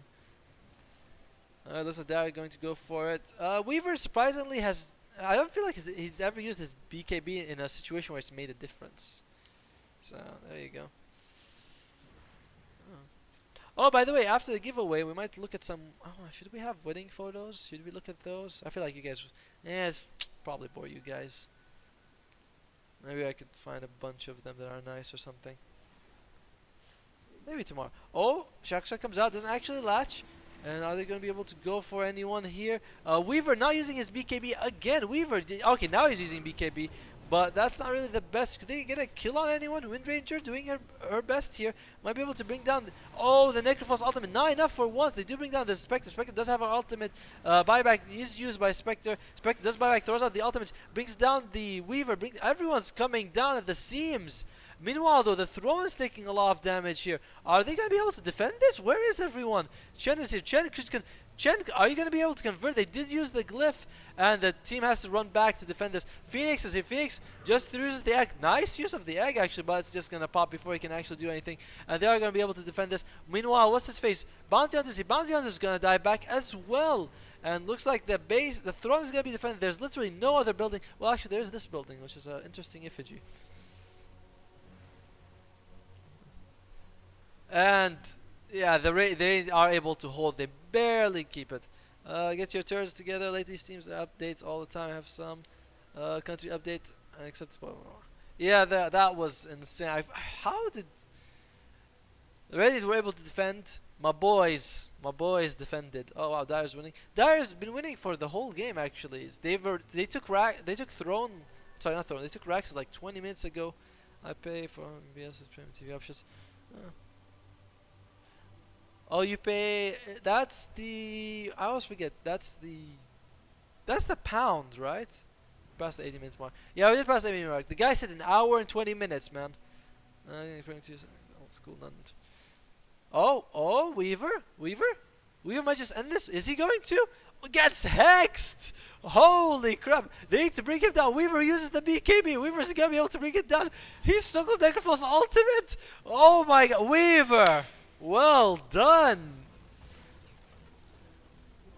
Looks like Dire going to go for it. Weaver surprisingly has. I don't feel like he's ever used his BKB in a situation where it's made a difference. So there you go. Oh, by the way, after the giveaway, we might look at some. Oh, should we have wedding photos? Should we look at those? I feel like you guys. Yeah, it's probably bore you guys. Maybe I could find a bunch of them that are nice or something. Maybe tomorrow. Oh, Shaksha comes out, doesn't actually latch. And are they going to be able to go for anyone here? Weaver not using his BKB again. Weaver, okay, now he's using BKB. But that's not really the best. Could they get a kill on anyone? Wind Ranger doing her best here. Might be able to bring down... the Necrophos ultimate. Not enough for once. They do bring down the Spectre. Spectre does have an ultimate. Buyback is used by Spectre. Spectre does buyback, throws out the ultimate. Brings down the Weaver. Everyone's coming down at the seams. Meanwhile, though, the throne is taking a lot of damage here. Are they going to be able to defend this? Where is everyone? Chen is here. Chen, are you going to be able to convert? They did use the glyph, and the team has to run back to defend this. Phoenix is here. Phoenix just uses the egg. Nice use of the egg, actually, but it's just going to pop before he can actually do anything. And they are going to be able to defend this. Meanwhile, what's his face? Bounty Hunter. See, Bounty Hunter is going to die back as well. And looks like the throne is going to be defended. There's literally no other building. Well, actually, there's this building, which is an interesting effigy. And yeah, they are able to hold. They barely keep it. Get your turns together. Lately, teams updates all the time. I have some country update. Unacceptable. Yeah, that was insane. How did Reddit were able to defend? My boys defended. Oh wow, Dyer's winning. Dyer's been winning for the whole game actually. They took throne. Sorry, not throne. They took Rax's like 20 minutes ago. I pay for MBS with Premium TV options. Uh, oh, you pay. That's the. I always forget. That's the. That's the pound, right? Past the 80 minutes mark. Yeah, we did pass the 80 minute mark. The guy said an hour and 20 minutes, man. Old school, none. Oh, Weaver might just end this. Is he going to? Gets hexed! Holy crap! They need to bring him down. Weaver uses the BKB. Weaver's gonna be able to bring it down. He's Suckle Necrophos ultimate! Oh my god, Weaver! Well done!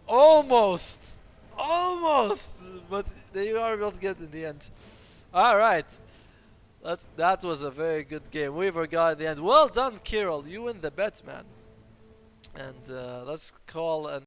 Almost! Almost! But they are able to get it in the end. Alright. That was a very good game. Weaver got in the end. Well done, Kirill. You win the bet, man. And let's call an